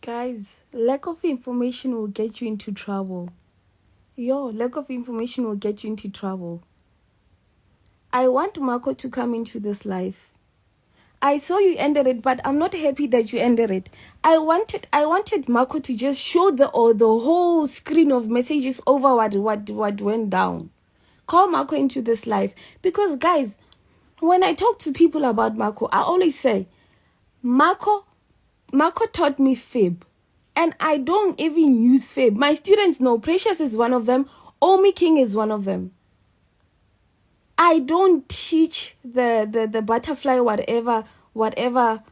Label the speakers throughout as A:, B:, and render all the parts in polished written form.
A: Guys, lack of information will get you into trouble. Lack of information will get you into trouble. I want Marco to come into this life. I saw you ended it, but I'm not happy that you ended it. I wanted Marco to just show the whole screen of messages over what went down. Call Marco into this life. Because guys, when I talk to people about Marco, I always say, Marco taught me fib. And I don't even use fib. My students know Precious is one of them. Omi King is one of them. I don't teach the butterfly whatever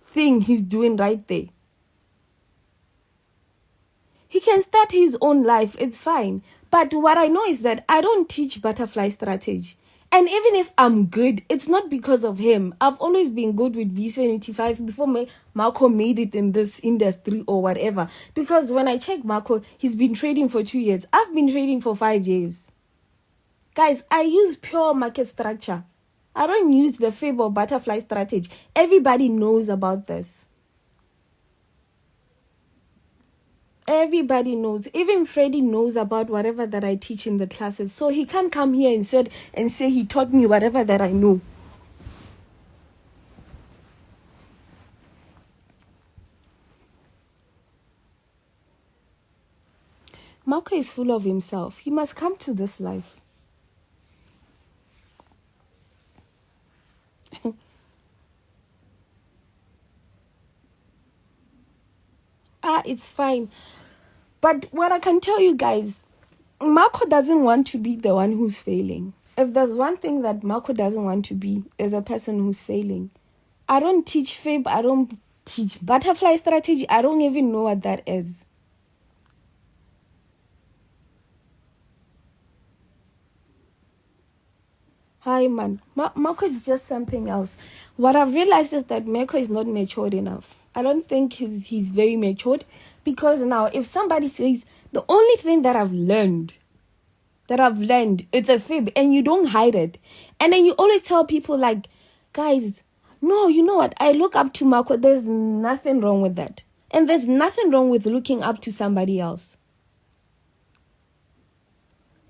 A: thing he's doing right there. He can start his own life, it's fine. But what I know is that I don't teach butterfly strategy. And even if I'm good, it's not because of him. I've always been good with V75 before Marco made it in this industry or whatever. Because when I check Marco, he's been trading for 2 years. I've been trading for 5 years. Guys, I use pure market structure. I don't use the fib or butterfly strategy. Everybody knows about this. Everybody knows. Even Freddie knows about whatever that I teach in the classes. So he can't come here and say he taught me whatever that I know. Marco is full of himself. He must come to this life. It's fine. But what I can tell you guys, Marco doesn't want to be the one who's failing. If there's one thing that Marco doesn't want to be, is a person who's failing. I don't teach fib. I don't teach butterfly strategy. I don't even know what that is. Hi, man. Marco is just something else. What I've realized is that Marco is not matured enough. I don't think he's very matured. Because now, if somebody says, the only thing that I've learned, it's a fib, and you don't hide it. And then you always tell people like, guys, no, you know what? I look up to Marco. There's nothing wrong with that. And there's nothing wrong with looking up to somebody else.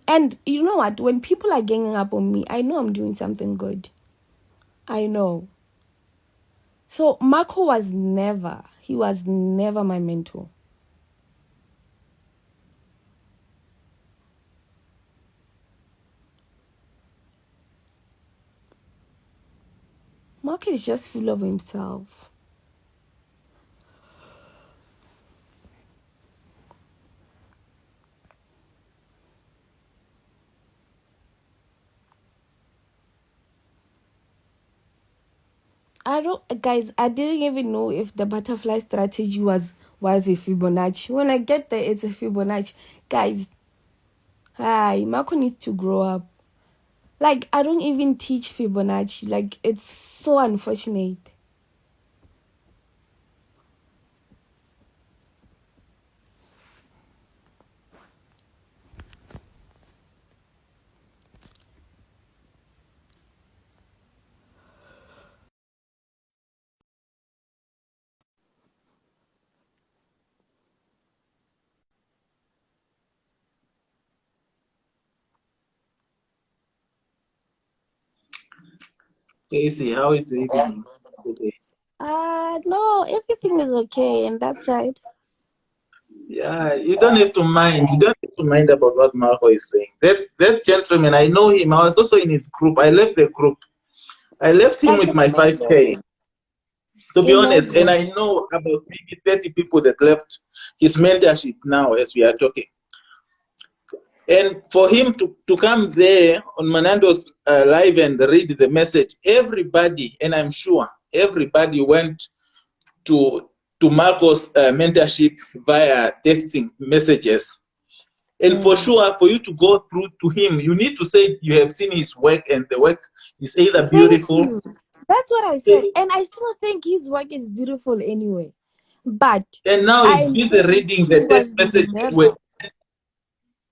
A: And you know what? When people are ganging up on me, I know I'm doing something good. I know. So Marco was never my mentor. Marco is just full of himself. I didn't even know if the butterfly strategy was a Fibonacci. When I get there, it's a Fibonacci. Guys, hi, Marco needs to grow up. Like, I don't even teach Fibonacci. Like, it's so unfortunate.
B: Casey, how is the evening today?
A: No, everything is okay on that side.
B: Yeah, you don't have to mind. You don't have to mind about what Marco is saying. That gentleman, I know him. I was also in his group. I left the group. I left him
A: I
B: with
A: can
B: my 5K,
A: imagine.
B: to be honest. And
A: Imagine.
B: I know about maybe 30 people that left his mentorship now as we are talking. And for him to come there on Manando's live and read the message, everybody, and I'm sure everybody went to Marco's mentorship via texting messages. And for sure, for you to go through to him, you need to say you have seen his work and the work is either
A: Thank
B: beautiful.
A: you. That's what I said. And I still think his work is beautiful anyway. But
B: And now
A: I
B: he's
A: am
B: busy
A: saying
B: reading
A: he
B: the text
A: was
B: message.
A: never.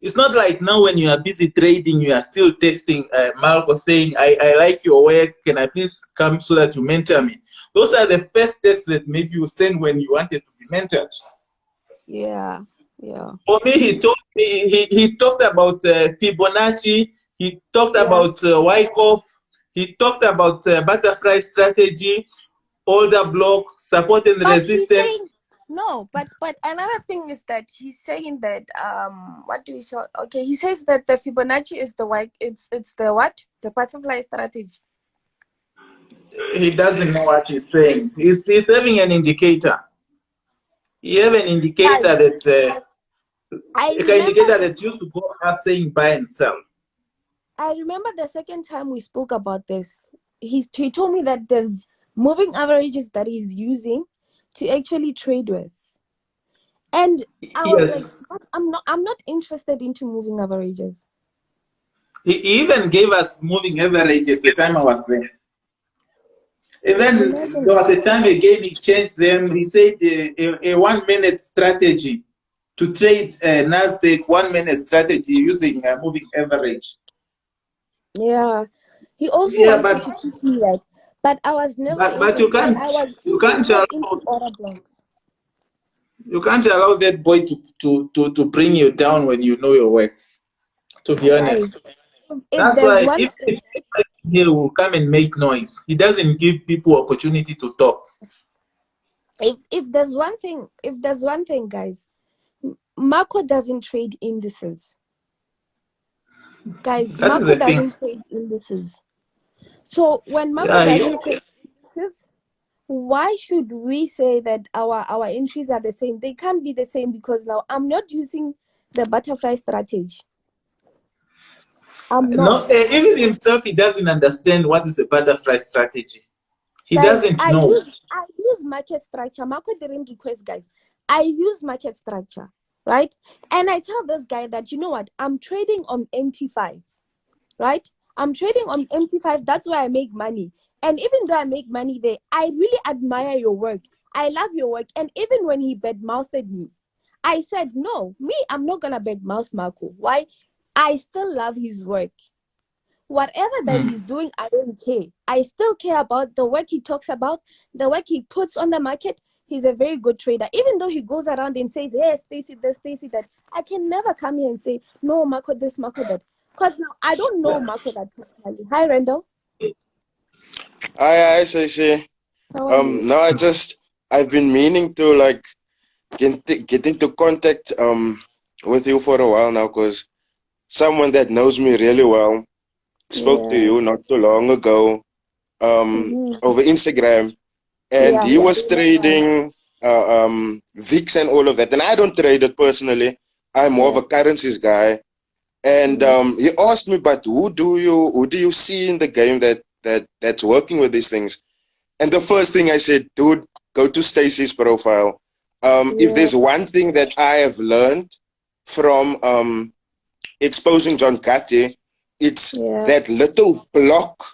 B: It's not like now when you are busy trading, you are still texting Marco saying, I like your work. Can I please come so that you mentor me? Those are the first texts that maybe you send when you wanted to be mentored.
A: Yeah. Yeah.
B: For me, he talked about Fibonacci. He talked
A: Yeah.
B: about Wyckoff. He talked about butterfly strategy, order block, support and
A: But he's
B: resistance.
A: saying no, but another thing is that he's saying that what do you say? Okay, he says that the Fibonacci is the white it's the what? The butterfly strategy.
B: He doesn't know what he's saying. He's having an indicator. He have an indicator
A: Guys,
B: that
A: I
B: like an
A: remember
B: indicator
A: the
B: that used to go up saying buy and sell.
A: the second time we spoke about this. He told me that there's moving averages that he's using to actually trade with. And I was like,
B: Yes.
A: "But I'm not interested into moving averages."
B: He even gave us moving averages the time I was there. And then
A: Imagine.
B: there was a time again he changed them. He said a 1 minute strategy to trade Nasdaq 1 minute strategy using a moving average.
A: Yeah. He also
B: Yeah,
A: wanted to teach me that, but I was never
B: but you
A: interested.
B: can't
A: I was
B: you can't
A: interested
B: allow
A: into order blocks.
B: you can't allow that boy to bring you down when you know your work. To be
A: Guys,
B: honest,
A: if
B: that's
A: there's
B: why
A: one
B: if here will come and make noise. He doesn't give people opportunity to talk.
A: if there's one thing, guys, Marco doesn't trade indices. Guys,
B: That is
A: Marco
B: the thing.
A: doesn't trade indices. So when Marco
B: Yeah,
A: doesn't trade indices, why should we say that our entries are the same? They can't be the same because now I'm not using the butterfly strategy. I'm
B: no,
A: not.
B: even himself, he doesn't understand what is a butterfly strategy. He
A: Guys,
B: doesn't know.
A: I use market structure. Marco didn't request, guys. I use market structure, right? And I tell this guy that, you know what, I'm trading on MT5, right? I'm trading on MT5. That's where I make money. And even though I make money there, I really admire your work. I love your work. And even when he badmouthed me, I said, no, me, I'm not gonna badmouth Marco. Why? I still love his work. Whatever that
B: Mm.
A: he's doing, I don't care. I still care about the work he talks about, the work he puts on the market. He's a very good trader. Even though he goes around and says, hey, Stacy this, Stacy that, I can never come here and say, no, Marco this, Marco that. Because now I don't know
B: Yeah.
A: Marco that personally. Hi, Randall.
C: I say, say,
A: How are you?
C: no, I've been meaning to like get into contact with you for a while now, because someone that knows me really well spoke to
A: Yeah.
C: you not too long ago
A: Mm-hmm.
C: over Instagram, and
A: Yeah,
C: he
A: yeah, I
C: was
A: remember.
C: trading VIX and all of that, and I don't trade it personally. I'm more of
A: Yeah.
C: a currencies guy, and
A: Mm-hmm.
C: he asked me, but who do you see in the game that's working with these things? And the first thing I said, dude, go to Stacy's profile. If
A: Yeah.
C: there's one thing that I have learned from exposing John Cathy, it's
A: Yeah.
C: that little block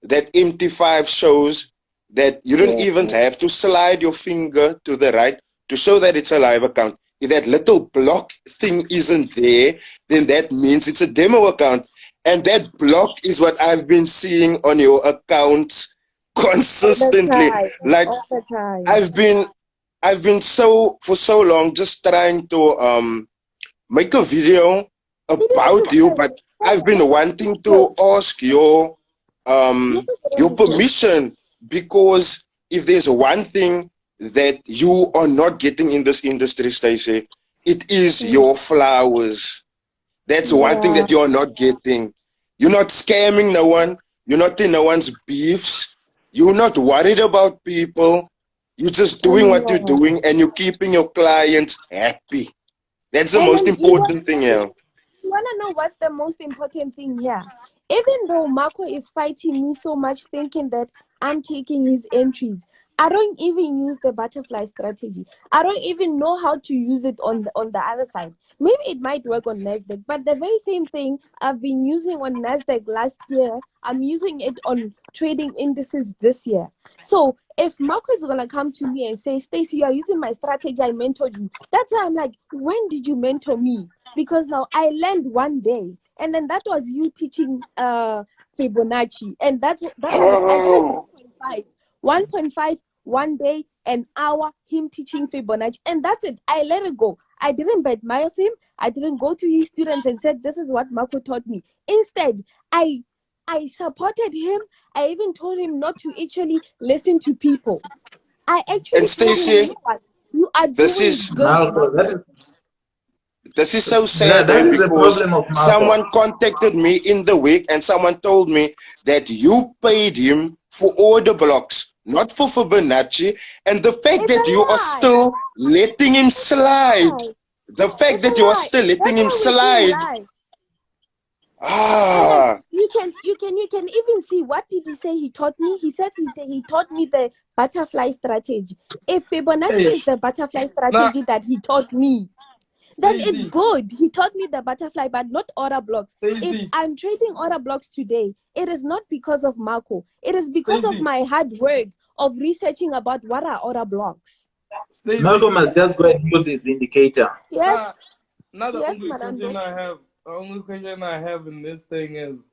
C: that MT5 shows, that you don't
A: Yeah.
C: even have to slide your finger to the right to show that it's a live account. If that little block thing isn't there, then that means it's a demo account. And that block is what I've been seeing on your accounts
A: All the
C: consistently.
A: time.
C: Like
A: All the time.
C: I've been I've been so for so long just trying to make a video
A: He didn't
C: about you,
A: request.
C: but
A: Guys,
C: I've been
A: Marco
C: wanting
A: didn't
C: to
A: request.
C: ask
A: Marco
C: your
A: didn't request.
C: permission, because if there's one thing that you are not getting in this industry, Stacey, it is
A: Mm.
C: your flowers. That's one thing
A: Yeah.
C: that you're not getting. You're not scamming no one. You're not in no one's beefs. You're not worried about people. You're just doing what you're
A: No.
C: doing, and you're keeping your clients happy. That's the
A: And
C: most
A: then
C: important thing here.
A: you wanna know what's the most important thing here? Even though Marco is fighting me so much, thinking that I'm taking his entries, I don't even use the butterfly strategy. I don't even know how to use it on the other side. Maybe it might work on Nasdaq, but the very same thing I've been using on Nasdaq last year, I'm using it on trading indices this year. So if Marco is gonna come to me and say, Stacey, you are using my strategy, I mentored you. That's why I'm like, when did you mentor me? Because now I learned one day, and then that was you teaching Fibonacci, and that was it. I earned
C: Oh,
A: 1.5, 1.5 one day, an hour, him teaching Fibonacci, and that's it. I let it go. I didn't badmouth him. I didn't go to his students and said, this is what Marco taught me. Instead, I supported him. I even told him not to actually listen to people. I actually
C: And
A: told him, you
C: Stacey,
A: know what? You are
C: this
A: doing
C: is
A: good,
B: Malcolm,
A: Marco.
C: so sad
B: that is the
C: because
B: problem of Malcolm.
C: someone contacted me in the week and someone told me that you paid him for order blocks, not for Fibonacci, and the fact
A: It's
C: that
A: a
C: you are
A: lie.
C: still letting him slide,
A: Lie.
C: the fact
A: It's a
C: that you are
A: lie.
C: still letting
A: That's
C: him
A: why we're saying
C: slide,
A: lie. And then
C: ah,
A: you can even see, what did he say he taught me? He says he taught me the butterfly strategy. If Fibonacci is the butterfly strategy that he taught me, then it's
D: Stacey,
A: good. He taught me the butterfly, but not order blocks. If
D: Stacey,
A: I'm trading order blocks today, it is not because of Marco. It is because of
D: Stacey,
A: my hard work of researching about what are order blocks.
D: Stacey.
B: Malcolm has just go and use his indicator.
A: Yes,
D: Now the
A: yes,
D: only
A: Madando.
D: question I have in this thing is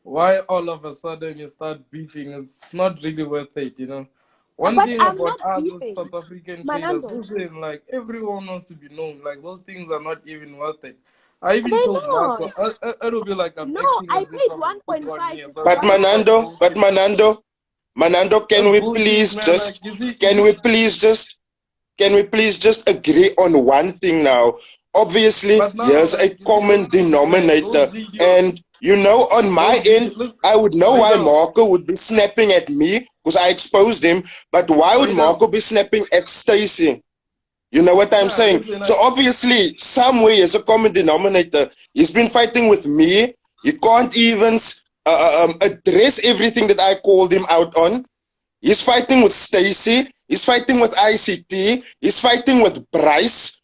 D: why all of a sudden you start beefing. It's not really worth it, you know. One
A: But
D: thing
A: I'm
D: about
A: not
D: us as
A: beefing,
D: South African traders,
A: Manando.
D: listen, like everyone wants to be known. Like those things are not even worth it. I even
A: They're
D: told Marco,
A: not.
D: it'll be like I'm
A: No,
D: acting
A: I
D: as if
A: paid
D: I'm a good one
A: 1.5.
D: here,
C: but
D: that's
C: Manando,
D: bullshit.
C: Manando,
D: That's bullshit, man. Like
C: can we please just agree on one thing now? Obviously,
D: but now,
C: here's a
D: like
C: common
D: listen, man,
C: denominator. And you know, on my
D: those
C: end,
D: videos, look,
C: I would know why
D: Radar,
C: Marco would be snapping at me because I exposed him. But why would
D: Radar.
C: Marco be snapping at Stacy? You know what I'm
D: Nah,
C: saying?
D: listen,
C: So obviously, some way as a common denominator, he's been fighting with me. He can't even address everything that I called him out on. He's fighting with Stacy. He's fighting with ICT. He's fighting with Bryce.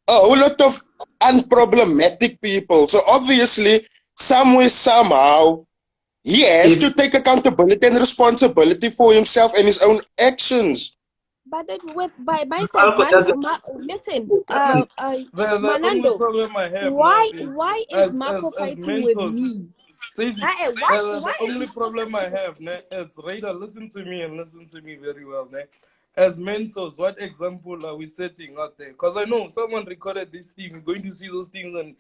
C: A whole lot of unproblematic people. So obviously, somewhere, somehow, he has to take accountability and responsibility for himself and his own actions.
A: But then with by my side,
B: Malcolm doesn't.
A: listen,
D: the only
A: Manando,
D: problem I have now
A: why
D: is
A: why is Marco
D: as
A: fighting with
D: mentors.
A: me?
D: Stacey,
A: Why
D: the
A: is
D: only
A: Marco
D: problem I
A: fighting with
D: have, ne, it's Raider, listen to me and listen to me very well, ne. As mentors, what example are we setting out there? Because I know someone recorded this thing, we're going to see those things on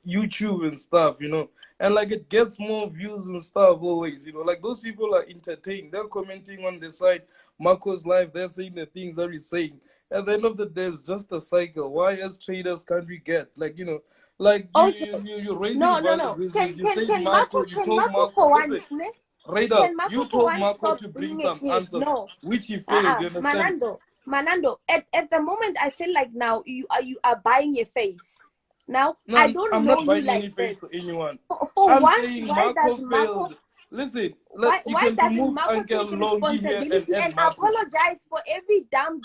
D: YouTube and stuff, you know, and like it gets more views and stuff always, you know, like those people are entertained, they're commenting on the side, Marco's live, they're saying the things that he's saying. At the end of the day, it's just a cycle. Why, as traders, can't we get like, you know, like
A: Okay.
D: you're raising
A: No.
D: valid reasons. You say Marco, you
A: Can
D: told
A: Marco
D: Marco,
A: for
D: listen,
A: once, ne?
D: Radar,
A: Can Marco
D: you
A: for
D: told
A: once
D: Marco
A: stop
D: to bring
A: being a
D: some
A: kid?
D: answers,
A: No.
D: which he failed. You understand?
A: Manando. At the moment, I feel like now you are buying your face. Now I
D: No,
A: don't
D: I'm
A: know
D: not
A: you
D: buying
A: like
D: any face to
A: this.
D: anyone.
A: For
D: I'm
A: once,
D: saying
A: why
D: Marco
A: does Marco
D: failed. Listen, you
A: why
D: can
A: doesn't
D: remove
A: Marco
D: Uncle
A: take
D: Longi here and
A: responsibility and
D: add Marco.
A: apologize for every damn,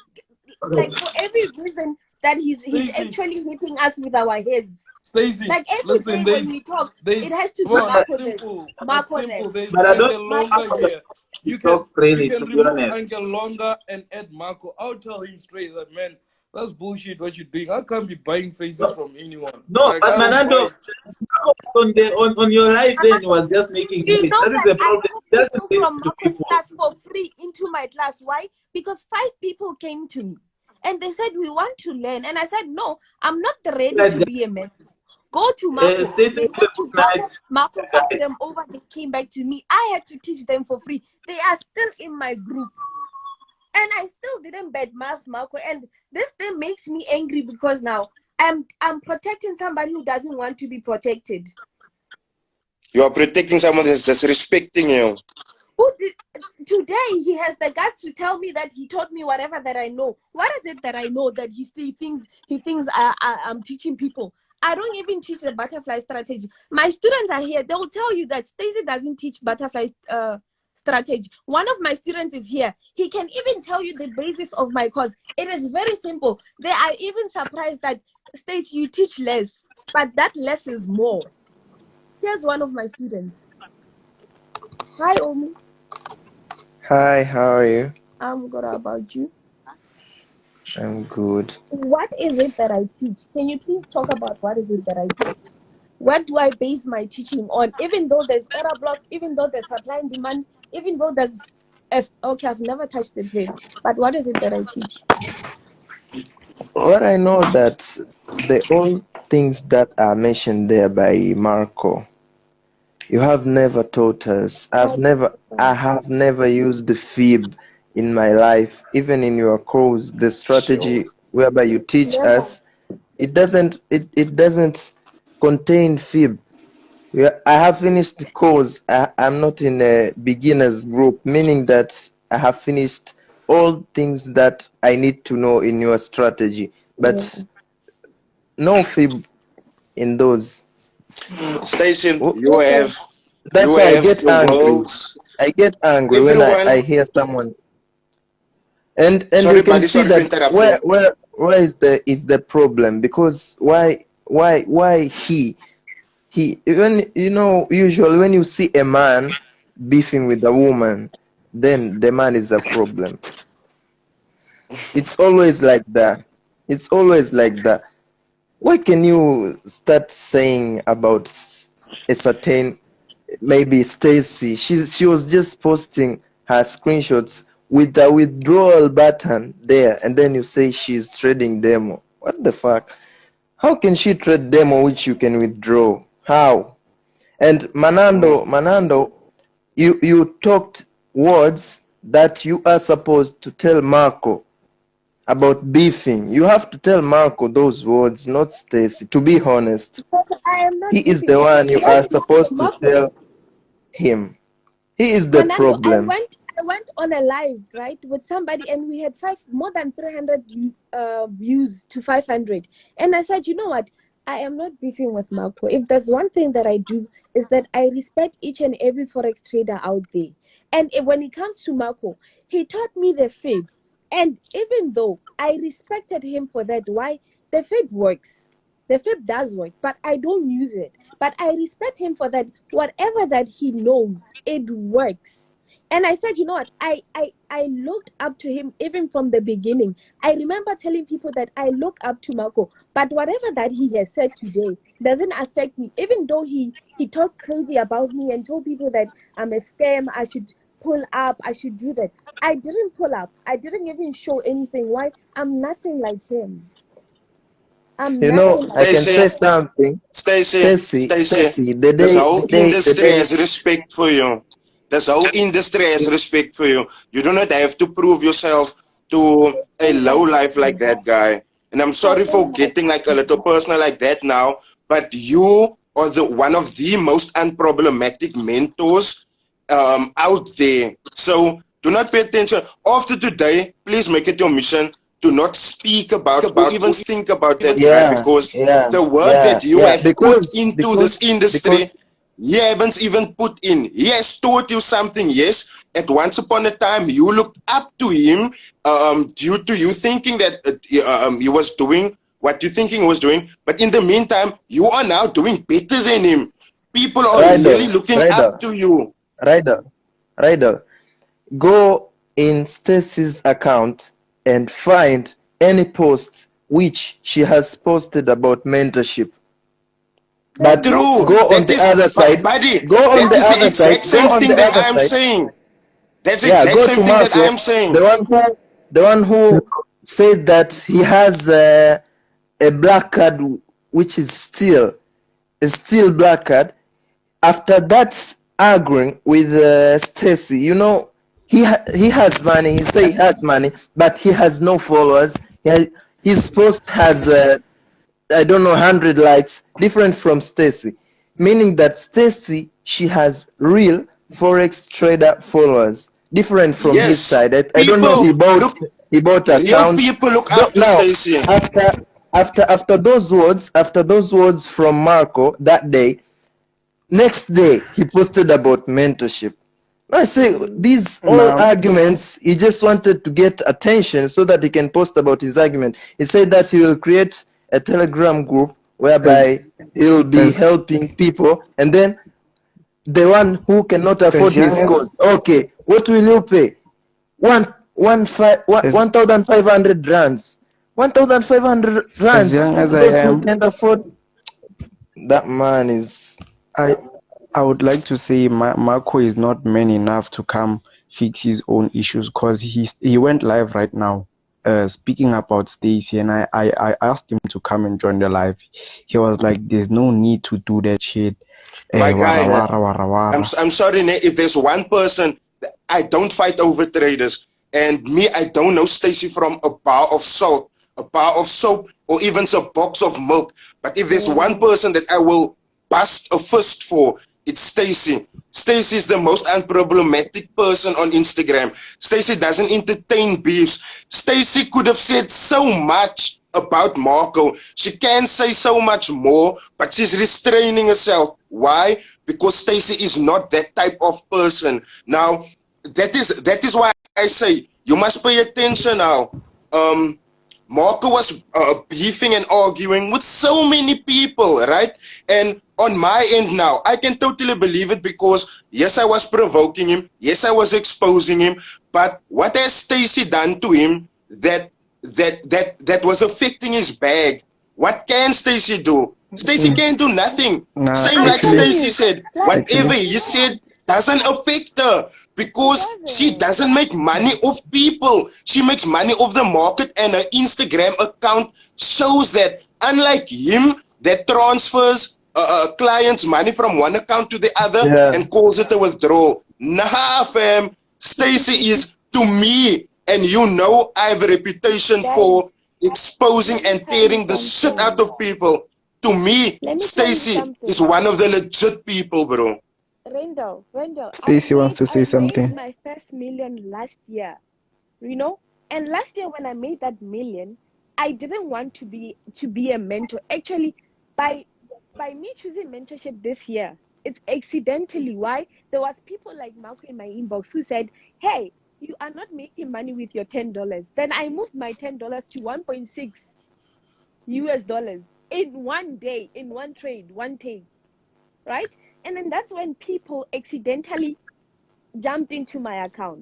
A: like for every reason that he's
D: Stacey,
A: actually hitting us with our heads.
D: Stacey,
A: Like every
D: listen,
A: day when we talk, it has to be
D: well,
B: But,
D: it's
A: Marco this,
D: simple. It's
A: Marco that,
D: simple. There's
B: but I don't
D: Uncle
B: think
A: Marco
D: Longa
B: Malcolm
A: this.
D: here.
B: can
D: You can
B: talk freely, to be
D: remove
B: honest.
D: Uncle Longa and add Marco. I'll tell him straight that man, that's bullshit what you're doing. I can't be buying faces from anyone.
B: No,
D: Like
B: but
D: I don't buy
B: Manando,
D: it.
B: on your live then was just making
A: Do you
B: noise.
A: know
B: That is
A: that
B: the
A: I
B: problem.
A: took
B: He doesn't
A: people
B: listen
A: from
B: to
A: Marco's
B: people.
A: class for free into my class? Why? Because 5 people came to me and they said, we want to learn. And I said, no, I'm not ready
B: Like
A: to
B: that.
A: be a mentor. Go to Marco.
B: Stacey,
A: They went to
B: night.
A: Marco fucked them over. They came back to me. I had to teach them for free. They are still in my group. And I still didn't badmouth Marco. And this thing makes me angry because now I'm protecting somebody who doesn't want to be protected.
C: You are protecting someone that's disrespecting you.
A: Today he has the guts to tell me that he taught me whatever that I know. What is it that I know that he thinks I'm teaching people? I don't even teach the butterfly strategy. My students are here. They will tell you that Stacey doesn't teach butterfly strategy. One of my students is here. He can even tell you the basis of my course. It is very simple. They are even surprised that Stacey, you teach less, but that less is more. Here's one of my students. Hi, Omi.
E: Hi, how are you?
A: I'm good. How about you?
E: I'm good.
A: What is it that I teach? Can you please talk about what is it that I teach? What do I base my teaching on? Even though there's order blocks, even though there's supply and demand, even though there's okay, I've never touched the trade, but what is it that I teach?
E: What I know that the all things that are mentioned there by Marco, you have never taught us. I have never used the fib in my life, even in your course, the
A: Sure.
E: strategy whereby you teach
A: Never.
E: us, it doesn't contain fib. I have finished the course. I'm not in a beginners group, meaning that I have finished all things that I need to know in your strategy,
A: Yeah.
E: but no fib in those.
C: Station,
E: Oh,
A: Okay.
E: that's
C: you
E: why I
C: have
E: get
C: the
E: angry.
C: world's
E: I get angry when I
C: everyone.
E: hear someone, and you
C: Sorry,
E: can
C: buddy.
E: see
C: Sorry to
E: that
C: interrupt you.
E: where is the problem? Because why he, when you know, usually when you see a man beefing with a woman, then the man is a problem. It's always like that. It's always like that. What can you start saying about a certain, maybe Stacy? She was just posting her screenshots with the withdrawal button there, and then you say she's trading demo. What the fuck? How can she trade demo which you can withdraw? How? And Manando, you talked words that you are supposed to tell Marco about beefing. You have to tell Marco those words, not Stacy. To be honest,
A: But I am
E: he
A: not
E: is
A: beefing.
E: the one you are
A: Just
E: supposed to
A: Marco.
E: tell him. He is the
A: Manando,
E: problem.
A: I went on a live, right, with somebody, and we had more than 300 views to 500. And I said, you know what? I am not beefing with Marco. If there's one thing that I do, is that I respect each and every Forex trader out there. And when it comes to Marco, he taught me the fib. And even though I respected him for that, why? The fib works. The fib does work, but I don't use it. But I respect him for that. Whatever that he knows, it works. And I said, you know what? I looked up to him even from the beginning. I remember telling people that I look up to Marco, but whatever that he has said today doesn't affect me. Even though he talked crazy about me and told people that I'm a scam, I should pull up, I should do that. I didn't pull up. I didn't even show anything. Why? I'm nothing like him. I'm
E: You know,
A: nothing like
E: I can
A: him.
C: Stacy,
E: say something.
C: Stacy,
E: Stacy,
C: Stacy.
E: the
C: This industry
E: day,
C: has respect for you. This whole industry has respect for you. You do not have to prove yourself to
A: I
C: a
A: don't
C: low
A: have
C: life like
A: to.
C: that guy. And I'm
A: I
C: sorry for
A: don't have
C: getting like a little
A: to.
C: personal like that now, but you are the one of the most unproblematic mentors out there. So do not pay attention. After today, please make it your mission to not speak about or even think about that guy,
E: yeah,
C: because
E: yeah,
C: the work
E: yeah,
C: that you
E: yeah.
C: have put into this
E: Because
C: industry, he haven't even put in. He has taught you something, yes. At once upon a time, you looked up to him due to you thinking that he was doing what you thinking he was doing. But in the meantime, you are now doing better than him. People are really
E: Rider,
C: looking up
E: Rider,
C: to you.
E: Rider, Rider, go in Stacy's account and find any post which she has posted about mentorship.
A: There's
E: But
A: nothing.
C: True.
E: go on
C: That
E: the
C: is,
E: other
C: but
E: side,
C: buddy,
E: go on
C: that
E: the
C: is the
E: other side,
C: exact same thing that I am saying. That's the
E: yeah,
C: exact
E: go
C: same
E: to
C: thing that I
E: Marco,
C: am saying.
E: the one who says that he has a black card which is still a still black card. After that arguing with Stacy, you know, he has money. He say he has money, but he has no followers. His post has I don't know 100 likes, different from Stacy, meaning that Stacy, she has real forex trader followers, different from his
C: Yes.
E: side. I don't know,
C: People look,
E: he bought
C: real
E: accounts.
C: people look up to
E: Now,
C: Stacy.
E: after those words from Marco that day, next day he posted about mentorship. I say these all
F: Now,
E: arguments, he just wanted to get attention so that he can post about his argument. He said that he will create a Telegram group
F: as
E: whereby he will be
F: as
E: helping people, and then the one who cannot afford
F: as
E: his
F: young
E: course, okay, what will you pay?
F: as
E: 1,500 rands. 1,500
F: as
E: rands
F: young as
E: for
F: I
E: those who
F: am,
E: can't afford. That man is.
F: I I would like to say Marco is not man enough to come fix his own issues because he went live right now speaking about Stacy, and I asked him to come and join the live. He was like, "There's no need to do that shit."
C: My
F: Wara
C: guy,
F: wara wara wara.
C: I'm sorry, ne, if there's one person, I don't fight over traders. And me, I don't know Stacy from a bar of salt, a bar of soap, or even a box of milk. But if there's one person that I will bust a fist for, it's Stacy. Stacy is the most unproblematic person on Instagram. Stacy doesn't entertain beefs. Stacy could have said so much about Marco. She can say so much more, but she's restraining herself. Why? Because Stacy is not that type of person. Now, that is why I say you must pay attention now. Marco was beefing and arguing with so many people, right? And on my end now, I can totally believe it because yes, I was provoking him. Yes, I was exposing him. But what has Stacy done to him that was affecting his bag? What can Stacy do? Stacy can't do nothing.
F: Nah,
C: Same
A: I'm
C: like
F: actually,
A: telling
C: Stacy
A: you,
C: said,
A: like,
C: whatever
F: actually,
C: he
A: you know what?
C: said doesn't affect her because
A: It
C: she
A: doesn't.
C: doesn't make money off people. She makes money off the market, and her Instagram account shows that. Unlike him, that transfers clients' money from one account to the other
E: Yeah.
C: and calls it a withdrawal. Nah, fam. Stacy is to me, and you know I have a reputation
A: Guys,
C: for exposing
A: let me
C: and
A: tell you
C: tearing the shit out
A: something.
C: of people. To me,
A: Let me tell you
C: Stacy is
A: something.
C: one of the legit people, bro.
A: Randall,
F: Stacy wants to say
A: I made
F: something.
A: my first million last year, you know? And last year when I made that million, I didn't want to be a mentor. Actually, by by me choosing mentorship this year, it's accidentally. Why? There was people like Marco in my inbox who said, "Hey, you are not making money with your $10." Then I moved my $10 to 1.6 US dollars in one day, in one trade, one take, right? And then that's when people accidentally jumped into my account,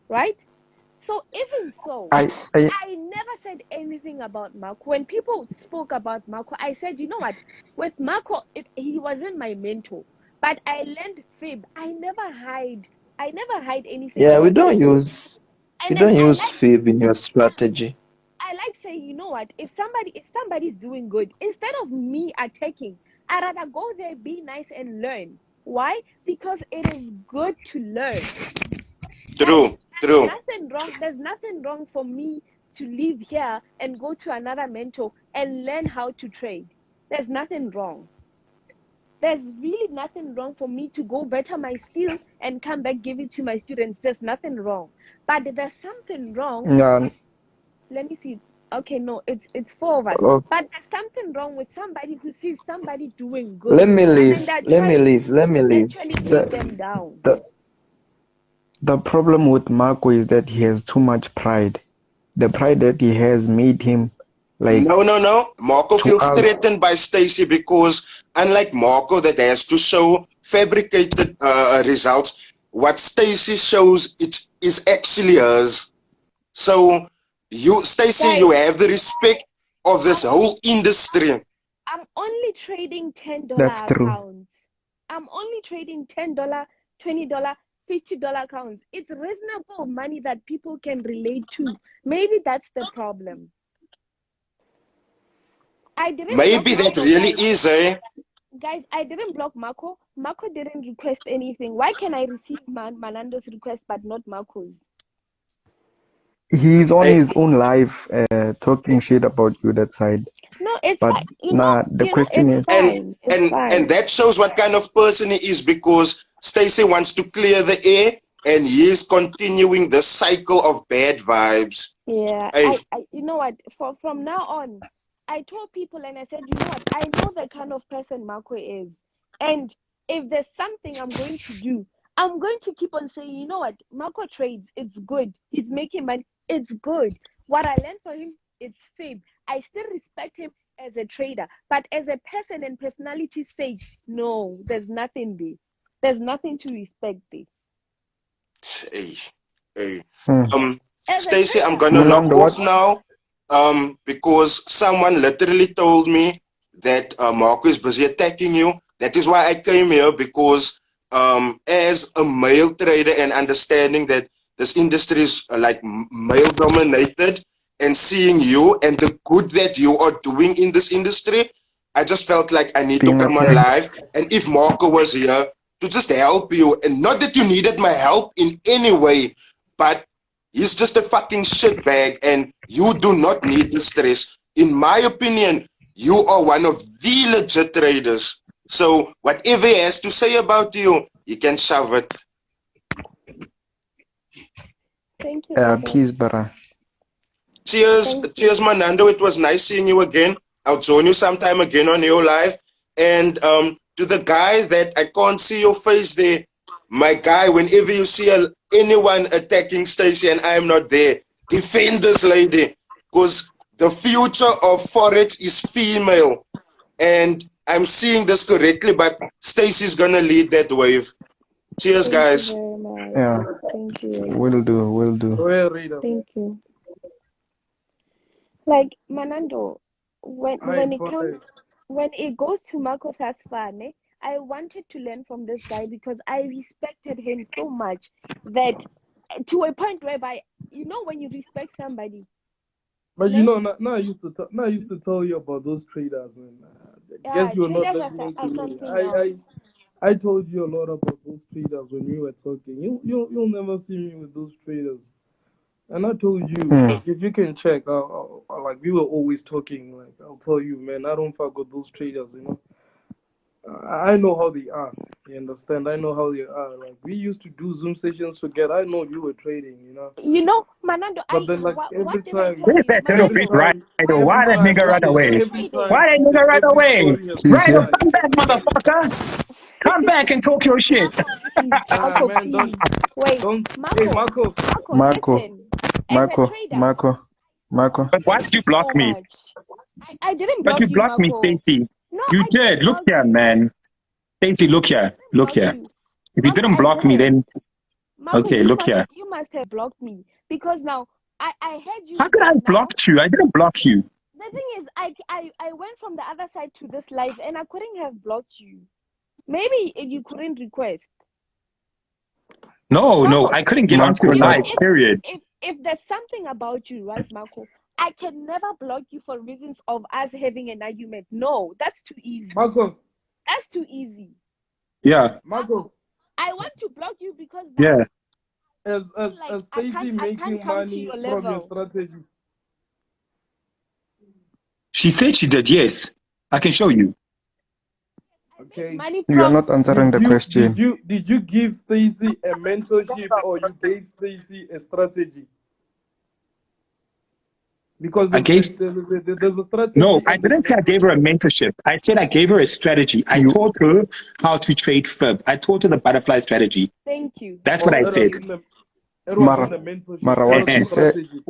A: right? So even so,
F: I, I,
A: I never said anything about Marco. When people spoke about Marco, I said, you know what? With Marco, he wasn't my mentor, but I learned fib. I never hide anything
E: Yeah, we
A: about
E: don't
A: Stacy.
E: use you
A: And then
E: don't use fib in your strategy.
A: I like saying, you know what? If somebody's doing good, instead of me attacking, I rather go there, be nice, and learn. Why? Because it is good to learn. Guys,
C: True, true.
A: there's nothing wrong for me to leave here and go to another mentor and learn how to trade. There's nothing wrong. There's really nothing wrong for me to go better my skill and come back give it to my students. There's nothing wrong. But there's something wrong.
F: yeah,
A: Let me see. Okay, no, it's four of us.
E: Oh,
A: But there's something wrong with somebody who sees somebody doing
E: let
A: good
E: me
A: and then
E: leave.
A: they're
E: Let me
A: trying
E: leave.
A: to
E: Let me leave.
A: actually take
F: the
A: them down.
F: the the problem with Marco is that he has too much pride. The pride that he has made him like
C: No, no, no. Marco
F: to
C: feels
F: us.
C: threatened by Stacy because, unlike Marco, that has to show fabricated results, what Stacy shows it is actually hers. So, Stacy, you
A: Guys,
C: have the respect of this
A: I'm only
C: whole industry.
A: I'm only trading
F: That's
A: $10
F: true.
A: accounts. I'm only trading $10, $20, $50 accounts. It's reasonable money that people can relate to. Maybe that's the problem. I didn't block
C: Maybe that
A: Marco,
C: really
A: guys.
C: is, eh?
A: Guys, I didn't block Marco. Marco didn't request anything. Why can I receive Manando's request but not Marco's?
F: He's on
C: Eh,
F: his own life, talking shit about you that side.
A: No, it's
F: But
A: fine.
F: nah, the question
A: It's
F: is,
C: and
A: fine. It's
C: and
A: fine.
C: that shows what kind of person he is because Stacy wants to clear the air and he is continuing the cycle of bad vibes.
A: Yeah,
C: Hey,
A: you know what? From now on, I told people and I said, you know what? I know the kind of person Marco is, and if there's something I'm going to do, I'm going to keep on saying, you know what? Marco trades. It's good. He's making money. It's good. What I learned from him, it's fib. I still respect him as a trader, but as a person and personality sake, no, there's nothing there. There's nothing to respect there.
C: hey, hey.
F: hmm,
A: As a
C: Stacy, I'm
A: trader,
C: gonna log
F: Manando,
C: off
F: what?
C: now. Because someone literally told me that Marco is busy attacking you. That is why I came here because as a male trader and understanding that this industry is like male dominated and seeing you and the good that you are doing in this industry, I just felt like I need to
F: Being a
C: come on
F: friend.
C: live. And if Marco was here to just help you, and not that you needed my help in any way, but he's just a fucking shitbag and you do not need the stress. In my opinion, you are one of the legit traders. So whatever he has to say about you, you can shove it.
A: Thank you, brother.
F: Peace, brother.
C: Cheers,
A: Thank
C: cheers,
A: you.
C: Manando. It was nice seeing you again. I'll join you sometime again on your live. And to the guy that I can't see your face there, my guy, whenever you see anyone attacking Stacy and I'm not there, defend this lady. Because the future of Forex is female. And I'm seeing this correctly, but Stacy's gonna lead that wave. Cheers,
A: Thank
C: guys.
A: you very much.
F: Yeah,
A: Thank you.
F: will do.
D: Go ahead, Rita.
A: Thank you. Like Manando, when
D: Hi,
A: it comes
D: Forex.
A: when it goes to Marco Sasfane, I wanted to learn from this guy because I respected him so much that to a point whereby when you respect somebody,
D: But
A: ne?
D: now I used to tell you about those traders, man. Guess you're not
A: Traders
D: listening to
A: are
D: me.
A: something else.
D: I told you a lot about those traders when we were talking. You'll never see me with those traders. And I told you, like, if you can check, like we were always talking. Like I'll tell you, man, I don't fuck with those traders. I know how they are. You understand? I know how they are. Like we used to do Zoom sessions together. I know you were trading.
A: Manando,
D: But then, like
A: what
D: every
A: did I
D: time,
A: tell
G: Where's
A: you,
G: that little
D: every
G: big
A: Manando?
G: right?
D: time,
A: When
G: Why
D: every
G: that
D: time,
G: nigga
A: when
G: run
A: you
G: away?
A: were
D: every
A: trading,
G: Why
D: time,
G: that nigga run
D: every
G: away?
D: story has
F: He's
D: been
G: Right,
F: here.
D: like,
G: come back, motherfucker. Come back and talk your shit.
A: Marco,
D: man,
A: please. Wait,
D: don't. Hey,
A: Marco,
D: Marco,
F: Marco,
A: listen. As a trader,
F: Marco.
G: But why
A: thank
G: did
A: you
G: you block
A: so
G: me?
A: much. I didn't
G: But
A: block
G: you
A: you,
G: blocked me,
A: Marco.
G: Stacy.
A: No,
G: You
A: I didn't
G: did. Look
A: block
G: here,
A: you.
G: man. Stacy, look
A: I
G: here.
A: didn't
G: Look
A: block
G: here.
A: you.
G: If you
A: Marco,
G: didn't
A: I
G: block me,
A: didn't.
G: then
A: Marco,
G: okay, look here.
A: you must have blocked me because now I heard you
G: How could I
A: right
G: have
A: now.
G: blocked you? I didn't block you.
A: The thing is, I went from the other side to this live and I couldn't have blocked you. Maybe you couldn't request.
G: No,
A: Marco,
G: I couldn't get onto
F: Marco,
G: your live,
F: Marco.
G: period.
A: if there's something about you, right, Marco, I can never block you for reasons of us having an argument. No, that's too easy.
D: Marco,
A: That's too easy.
G: Yeah,
D: Marco.
A: I want to block you because now
G: yeah.
D: As
A: like
D: Stacy
A: I can't
D: making
A: come to
D: money
A: your
D: from your
A: level.
D: strategy.
G: She said she did, yes. I can show you.
D: Okay.
A: Money
F: You are
A: from
F: not answering the question.
D: Did you give Stacy a mentorship or you gave Stacy a strategy? Because
G: I gave
D: there's a
G: No,
D: strategy
G: I
D: and there's
G: didn't say I gave her a
D: mentorship.
G: mentorship. I said I gave her a strategy. I
F: You
G: taught her how to trade FIB. I taught her the butterfly strategy.
A: thank you.
G: That's what
D: Oh,
G: I
D: it
G: said.
D: wasn't a it wasn't
F: Mara,
D: a mentorship.
F: Mara,
D: It
F: what
D: was a
F: she said.
D: strategy.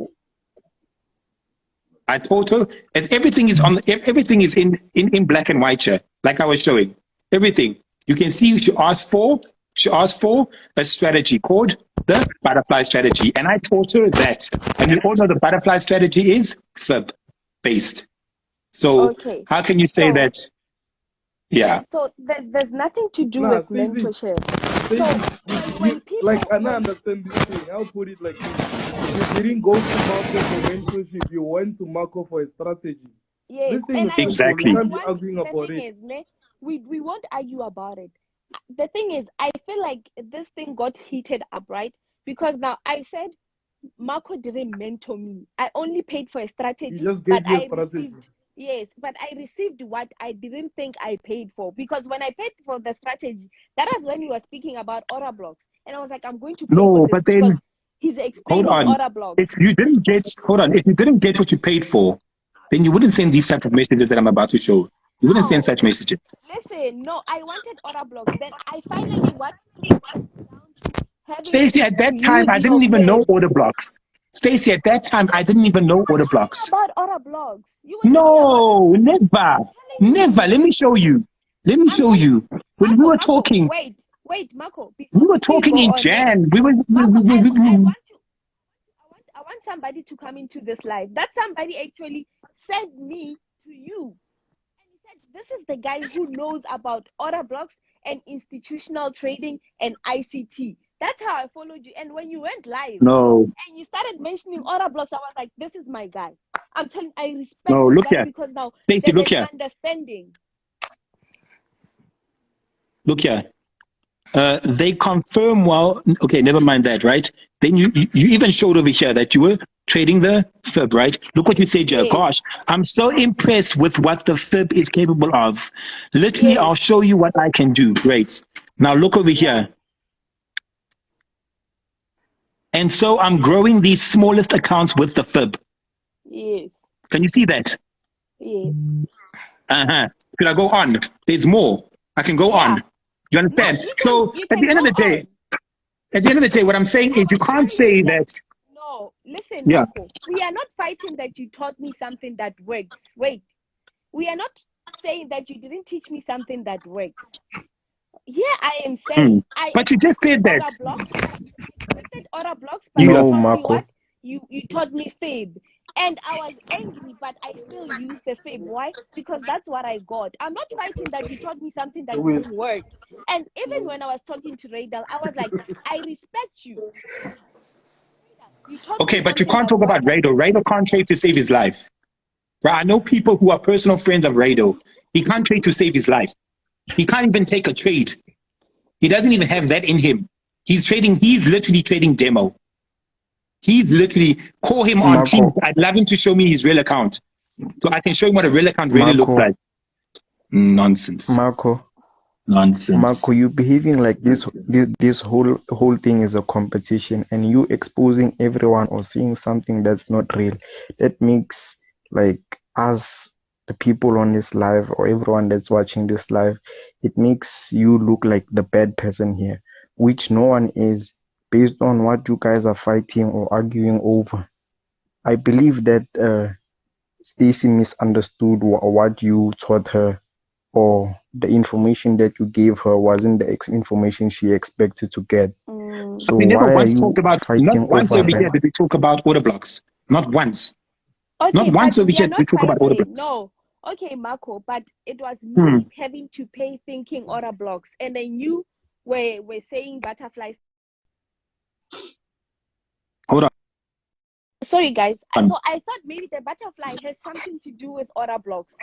G: I taught her, and everything is everything is in black and white here, like I was showing. Everything. You can see she asked for a strategy called the butterfly strategy. And I taught her that. And we all know the butterfly strategy is FIB based. So
A: Okay.
G: how can you say
A: So
G: that? Yeah.
A: so there's nothing to do
D: Nah,
A: with mentorship.
D: Stacy,
A: So when
D: like
A: people
D: I don't understand this thing. I'll put it like this: you didn't go to Marco for mentorship. You went to Marco for a strategy.
A: yes,
D: This thing
A: and
D: is simple. We
G: Exactly.
D: can't be arguing
A: the
D: about
A: thing
D: it.
A: is, ne, we won't argue about it. The thing is, I feel like this thing got heated up, right? Because now I said Marco didn't mentor me. I only paid for a
D: He
A: strategy,
D: just
A: but
D: gave you a
A: I
D: strategy.
A: received yes, but I received what I didn't think I paid for. Because when I paid for the strategy, that was when you were speaking about order blocks, and I was like, I'm going to pay for
G: No,
A: this
G: but
A: because
G: then
A: he's
G: hold
A: explaining
G: on.
A: order blocks.
G: If you didn't get hold on, if you didn't get what you paid for, then you wouldn't send these type of messages that I'm about to show. You wouldn't send
A: No,
G: such messages.
A: listen, no, I wanted order blocks. Then I finally what down to having
G: Stacey, at that
A: to
G: time,
A: use
G: I didn't
A: your
G: even know
A: page.
G: order blocks. Stacey, at that time, I didn't even know order blocks.
A: About order blocks. You were talking about
G: No, never.
A: telling
G: Never.
A: you.
G: Let me show you. Let me
A: I'm
G: show
A: telling
G: you. When we were
A: Marco,
G: talking,
A: wait, Marco,
G: we were
A: before you
G: talking
A: go
G: in
A: on, ne?
G: Jan.
A: Marco, I want somebody to come into this live. That somebody actually sent me to you. And he said, this is the guy who knows about order blocks and institutional trading and ICT. That's how I followed you. And when you went live
G: No,
A: and you started mentioning Aura Blocks, I was like, this is my guy. I'm telling I respect
G: no,
A: this
G: look
A: guy
G: here.
A: because now
G: Stacey,
A: there's
G: look
A: an
G: here.
A: understanding.
G: Look here. They confirm, well, okay, never mind that, right? Then you even showed over here that you were trading the fib, right? Look what you said, Joe.
A: Yes.
G: Gosh, I'm so impressed with what the fib is capable of. Literally,
A: Yes.
G: I'll show you what I can do. Great. Now look over here. And so I'm growing these smallest accounts with the fib.
A: Yes.
G: Can you see that?
A: Yes.
G: Uh-huh. Could I go on? There's more. I can go on. You
A: No,
G: understand?
A: you
G: So at
A: can
G: the end
A: go
G: of the day,
A: on.
G: what I'm saying is you can't say that.
A: No, listen,
G: Yeah.
A: Marco. We are not fighting that you taught me something that works. Wait. We are not saying that you didn't teach me something that works. Yeah, I am saying I
G: But you just
A: expected
G: said
A: Aura
G: that.
A: Blocks. I expected Aura Blocks, but
G: Yeah.
A: you
F: No,
A: taught me
F: Marco.
A: what? You taught me fib. And I was angry, but I still used the fib. Why? Because that's what I got. I'm not fighting that you taught me something that didn't work. And even when I was talking to Raydal, I was like, I respect you. You taught me
G: Okay, but you
A: something
G: can't
A: that
G: talk about
A: works.
G: Rado. Rado can't trade to save his life. Right? I know people who are personal friends of Rado. He can't trade to save his life. He can't even take a trade. He doesn't even have that in him. He's literally trading demo. He's literally, call him on Teams.
F: Marco.
G: I'd love him to show me his real account. So I can show him what a real account really looks
F: Marco.
G: like. Nonsense.
F: Marco.
G: Nonsense.
F: Marco, you behaving like this whole thing is a competition, and you exposing everyone or seeing something that's not real. That makes like us, the people on this live, or everyone that's watching this live, it makes you look like the bad person here, which no one is, based on what you guys are fighting or arguing over. I believe that Stacy misunderstood what you taught her, or the information that you gave her wasn't the information she expected to get. So
G: We never
F: why are
G: once
F: you
G: talked about, not
F: fighting
G: once
F: over
G: over here
F: that?
G: did we talk about order blocks. Not once. Not
A: Okay,
G: once
A: but
G: over
A: we
G: here
A: are
G: did we
A: not
G: talk about order
A: fighting.
G: blocks.
A: No. Okay, Marco, but it was me having to pay thinking Aura Blocks, and then you were saying butterflies.
G: Hold on.
A: Sorry, guys. So I thought maybe the butterfly has something to do with Aura Blocks.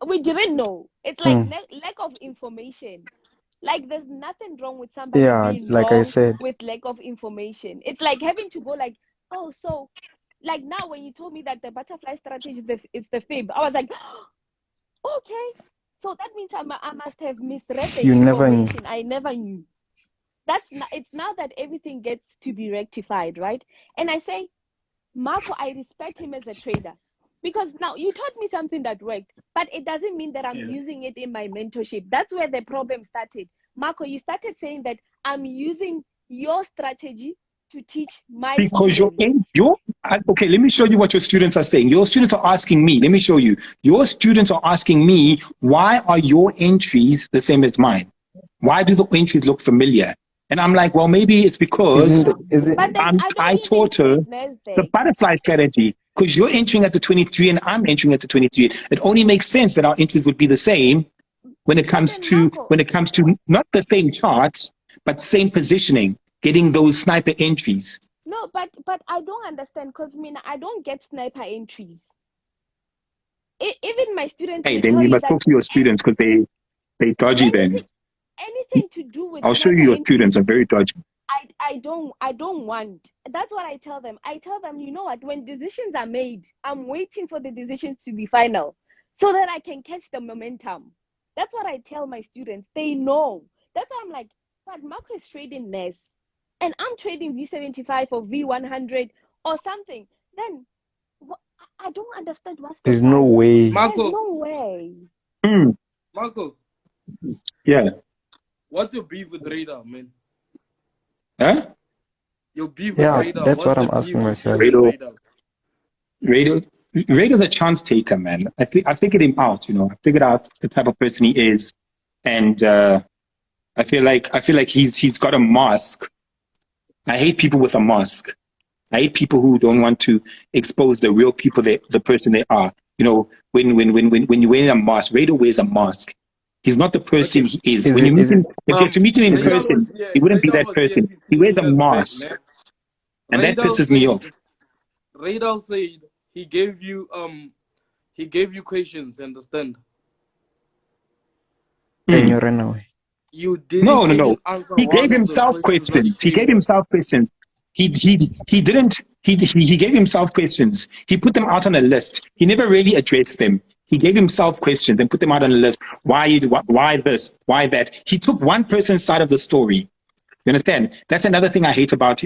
A: We didn't know. It's like lack of information. Like there's nothing wrong with somebody
F: Yeah,
A: being
F: like I
A: wrong
F: said,
A: with lack of information. It's like having to go like, oh, so like now when you told me that the butterfly strategy is the fib, I was like, okay. So that means I must have misread the
F: you never knew.
A: information. I never knew. It's now that everything gets to be rectified, right? And I say, Marco, I respect him as a trader because now you taught me something that worked, but it doesn't mean that I'm using it in my mentorship. That's where the problem started. Marco, you started saying that I'm using your strategy to teach my
G: Because
A: students.
G: okay, let me show you what your students are saying. Your students are asking me, let me show you. Your students are asking me, why are your entries the same as mine? Why do the entries look familiar? And I'm like, well, maybe it's because
A: But then
G: I taught her
A: trade
G: the
A: NASDAQ.
G: butterfly strategy. Because you're entering at the 23 and I'm entering at the 23. It only makes sense that our entries would be the same when it comes to not the same charts, but same positioning, getting those sniper entries.
A: No, but I don't understand because I don't get sniper entries. Even my students
G: Hey,
A: will
G: then
A: tell
G: you
A: you
G: must
A: that
G: talk to your students because they dodgy then.
A: anything to do with
G: I'll show you
A: sniper
G: your
A: entries,
G: students are very dodgy.
A: I don't want. That's what I tell them. I tell them, you know what? When decisions are made, I'm waiting for the decisions to be final so that I can catch the momentum. That's what I tell my students. They know. That's why I'm like, but Marco is trading NES and I'm trading V75 or V100 or something. Then I don't understand what's the
F: There's no
A: fuss.
F: way.
A: There's
D: Marco,
A: no way.
D: Marco,
G: Yeah.
D: what's your beef with Radar, man?
G: Huh?
D: Your beef with
F: Yeah,
D: Radar.
F: that's
D: What's
F: what
D: the
F: I'm
D: beef
F: asking
D: with you
F: myself.
D: and
G: Radio,
D: Radar?
G: Radio's a chance taker, man. I figured him out, you know. I figured out the type of person he is. And I feel like he's got a mask. I hate people with a mask. I hate people who don't want to expose the real people, the person they are. You know, when you wear a mask, Radio wears a mask. He's not the person
D: Okay.
G: he is.
E: Is
G: When you
E: it
G: meet
E: is it
G: him, if you have to meet him in
E: is it
D: Radal was
G: person,
D: here.
G: he wouldn't be
D: Radal
G: that
D: was here.
G: person.
D: He
G: He wears a
D: has said,
G: mask,
D: man.
G: and that
D: Radal
G: pisses me
D: said.
G: off.
D: Radal said he gave you questions. Understand?
E: and
G: Mm.
E: you ran away?
D: You
G: No,
D: didn't
G: no, no.
D: even answer
G: He gave
D: one of the
G: himself
D: questions that he
G: questions. He
D: gave
G: gave
D: you.
G: himself questions. He didn't. He gave himself questions. He put them out on a list. He never really addressed them. He gave himself questions and put them out on a list. Why this? Why that? He took one person's side of the story. You understand? That's another thing I hate about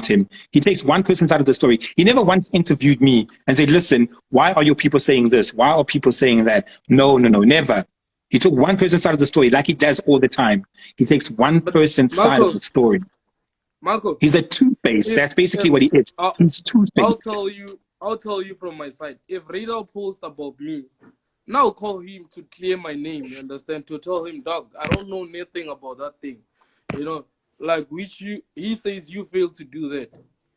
G: him. He takes one person's side of the story. He never once interviewed me and said, "Listen, why are your people saying this? Why are people saying that?" No, no, no, never. He took one person's side of the story, like he does all the time. He takes one
D: But
G: person's side of
D: Marco,
G: the story.
D: Marco,
G: He's a two-faced.
D: if
G: That's basically
D: if
G: what he is.
D: I'll,
G: He's
D: I'll
G: two-faced.
D: tell you from my side. If Radal posts about me, now call him to clear my name. You understand? To tell him, dog, I don't know nothing about that thing. You know, like he says you failed to do that.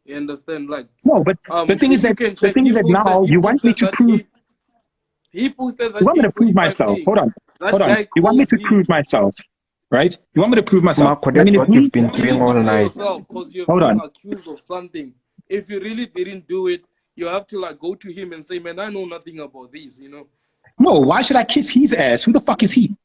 D: You understand? Like,
G: No, but the thing is
D: if you
G: that
D: can check,
G: now
D: he
G: you want me
D: posted
G: to
D: that
G: prove.
D: he posted
G: You
D: that
G: want me to prove myself?
D: A45K.
G: Hold on,
D: That
G: hold on.
D: guy
G: You want me
D: called
G: to
D: him.
G: prove myself, right? You want me to prove myself?
E: Marco,
G: I
E: that's
G: mean, if
E: what you've
G: we
E: been
D: You
E: doing
D: need to
E: all
D: clear
E: night.
D: yourself because you're
G: hold
D: being
G: on.
D: accused of something. If you really didn't do it, you have to like go to him and say, "Man, I know nothing about this," you know.
G: No, why should I kiss his ass? Who the fuck is he?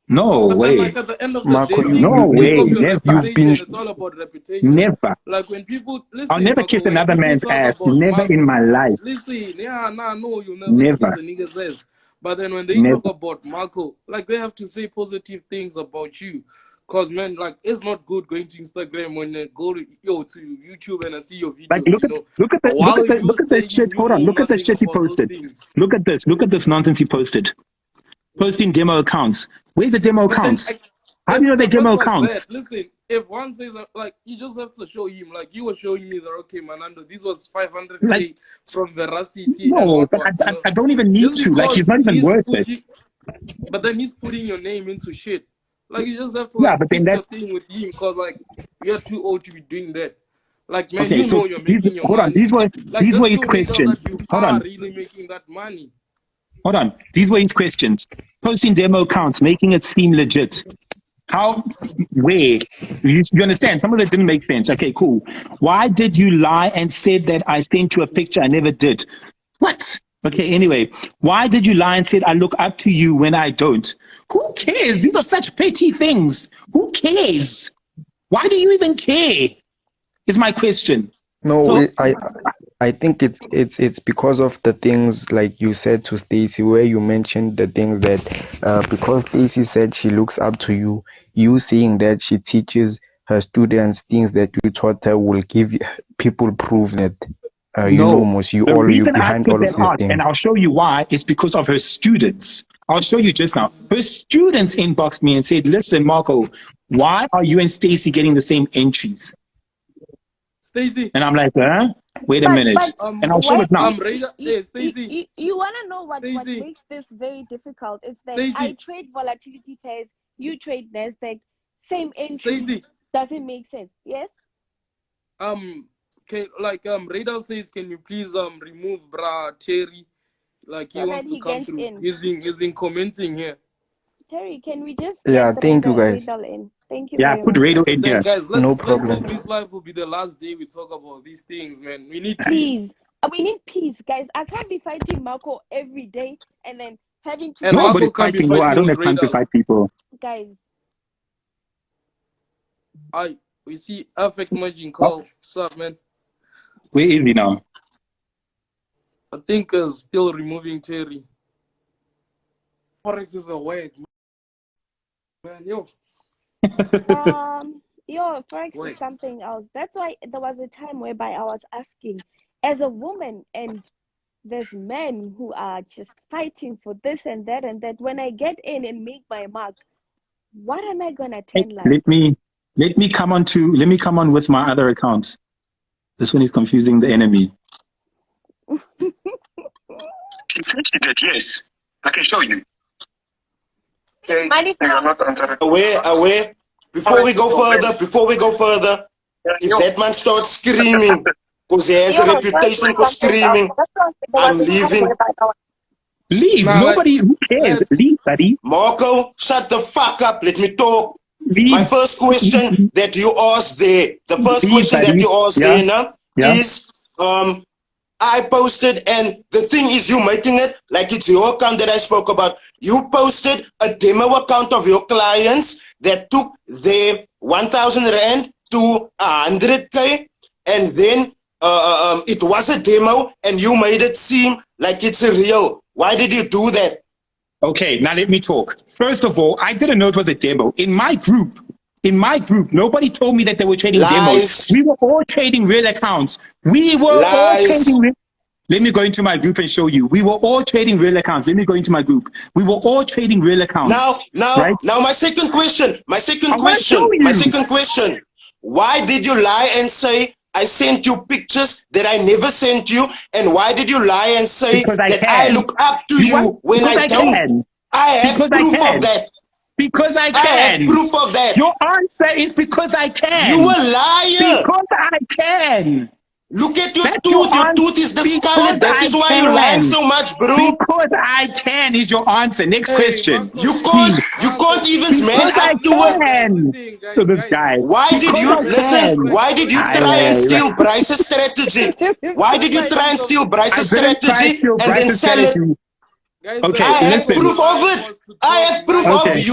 G: No
D: But then, like
G: way.
D: at the end of the
E: Marco,
D: day,
E: you
G: No
E: you've been
D: think of
G: way.
D: your
G: Never.
E: you've
D: reputation.
E: been
D: It's all about reputation.
G: Never.
D: Like when people
G: I'll
D: listen,
G: never
D: Marco,
G: kiss
D: when
G: another
D: people
G: man's
D: talk
G: ass.
D: about
G: Never in
D: Marco,
G: my life.
D: listen, yeah, nah, no, you'll never kiss
G: Never.
D: a nigga's ass. But then when they talk
G: Never.
D: about Marco, like they have to say positive things about you. Cause man, like it's not good going to Instagram when they go to YouTube and I see your
G: Like
D: videos, you know. While you
G: look
D: are
G: at the
D: saying
G: shit.
D: you
G: Hold on.
D: know
G: Look at the
D: nothing
G: shit he
D: about those
G: posted.
D: things.
G: Look at this. Look at this nonsense he posted. Posting demo accounts. Where's the demo
D: But then,
G: accounts? How do you know they're
D: but
G: demo
D: that's like that.
G: accounts?
D: Listen, if one says like, you just have to show him. Like you were showing me that okay, Manando, this was
G: Like
D: 500K from Veracity and
G: no, but
D: what, you know.
G: I don't even need
D: Just
G: to. Like he's
D: because
G: not even
D: he's
G: worth it.
D: pushing, but then he's putting your name into shit. Like you just have to
G: Yeah,
D: like
G: but then
D: fix your
G: that's
D: thing with him, cause like you're too old to be doing that. Like man,
G: okay.
D: you
G: So
D: know you're making your
G: hold on.
D: money. Like
G: These were
D: just
G: his
D: show Radar that
G: questions.
D: you
G: Hold
D: are
G: on.
D: really making that money.
G: Hold on. These were his questions. Posting demo accounts, making it seem legit. How, where? You understand? Some of it didn't make sense. Okay, cool. Why did you lie and said that I sent you a picture? I never did. What? Okay, anyway. Why did you lie and said I look up to you when I don't? Who cares? These are such petty things. Who cares? Why do you even care? Is my question.
E: no.
D: So
E: I think it's because of the things like you said to Stacy, where you mentioned the things that because Stacy said she looks up to you, you seeing that she teaches her students things that you taught her will give people proof that
G: No.
E: most
G: The
E: you
G: reason I
E: behind
G: put
E: all of
G: that
E: these
G: out, and
E: things.
G: I'll show you why, is because of her students. I'll show you just now. Her students inboxed me and said, listen, Marco, why are you and Stacy getting the same entries?
D: Stacey,
G: And I'm like, huh? Wait a
A: But
G: minute. And I'll show
A: why
G: it now.
D: Radar, hey, Stacey,
A: you want to know what
D: Stacey,
A: makes this very difficult? It's that I
D: Stacey,
A: trade volatility pairs, you trade Nasdaq, same entries.
D: Stacey.
A: Doesn't make sense. Yes.
D: Can like Radar says, can you please remove Bra Terry? Like he
A: So
D: wants
A: that
D: to
A: he
D: come
A: gets
D: through.
A: in.
D: He's been commenting here.
A: Terry, can we just
E: Yeah,
A: get the
E: thank you guys.
A: Radal in? Thank you
G: Yeah,
A: very
G: put
A: much.
G: radio in
D: Then
G: here.
D: guys,
E: No
D: let's
E: problem.
D: hope this live will be the last day we talk about these things, man. We need peace.
A: Please. We need peace, guys. I can't be fighting Marco every day and then having to
D: And
A: fight
D: Marco
G: Nobody's
D: can't be
G: fighting. No, I
D: fighting
G: don't
D: with
G: have time to
D: Radar.
G: fight people.
A: guys.
D: We see FX margin
G: Oh,
D: call. What's up, man?
G: where is he now?
D: I think still removing Terry. Forex is a wag, man. Yo.
A: Forex is something else. That's why there was a time whereby I was asking, as a woman, and there's men who are just fighting for this and that and that. When I get in and make my mark, what am I gonna
G: Hey,
A: turn like?
G: let me come on with my other account. This one is confusing the enemy. Yes, I can show you.
C: Aware. Before we go further, if that man starts screaming, because he has a reputation for screaming, I'm leaving.
G: Leave.
D: Nah, like,
G: Nobody, who cares?
D: let's
G: Leave, buddy.
C: Marco, shut the fuck up. Let me talk. My
G: Leave.
C: first question that you asked there, the first
G: Leave,
C: question that
G: buddy.
C: you asked
G: Yeah.
C: there now
G: Yeah.
C: is, I posted, and the thing is, you making it like it's your account that I spoke about. You posted a demo account of your clients that took their 1,000 Rand to 100K, and then it was a demo, and you made it seem like it's a real. Why did you do that?
G: Okay, now let me talk. First of all, I didn't know it was a demo. In my group, nobody told me that they were trading
C: Lies.
G: demos. We were all trading real accounts. We were all
C: Lies.
G: trading real. Let me go into my group and show you. We were all trading real accounts. Let me go into my group. We were all trading real accounts.
C: Now, my second question.
G: I wanna show you.
C: My second question. Why did you lie and say I sent you pictures that I never sent you? And why did you lie and say
G: Because I
C: that
G: can.
C: I look up to you when
G: because
C: I don't?
G: can.
C: I have
G: Because I
C: proof
G: can.
C: of that.
G: Because I
C: I
G: can.
C: have proof of that.
G: Your answer is because I can.
C: You a liar.
G: Because I can.
C: Look at your
G: That's
C: tooth. Your
G: answer.
C: tooth is discolored. That
G: Because
C: is
G: I
C: why you're lying
G: can.
C: so much, bro.
G: Because I can is your answer. Next
D: Hey,
G: question.
D: Marco,
C: You can't even man
G: Because I
C: up to it.
G: can.
D: listen, guys,
G: To this
D: guys.
G: guy.
C: Why did
G: Because
C: you
G: I
C: listen?
G: can.
C: Why did you
G: Aye,
C: try and
G: aye,
C: steal Bryce's strategy? Why did you try and steal
G: I
C: Bryce's
G: didn't try to
C: strategy
G: steal
C: and then
G: Bryce's
C: sell it?
G: strategy.
D: Guys,
G: Okay,
C: I have
G: listen.
C: proof of it. I have proof
G: Okay.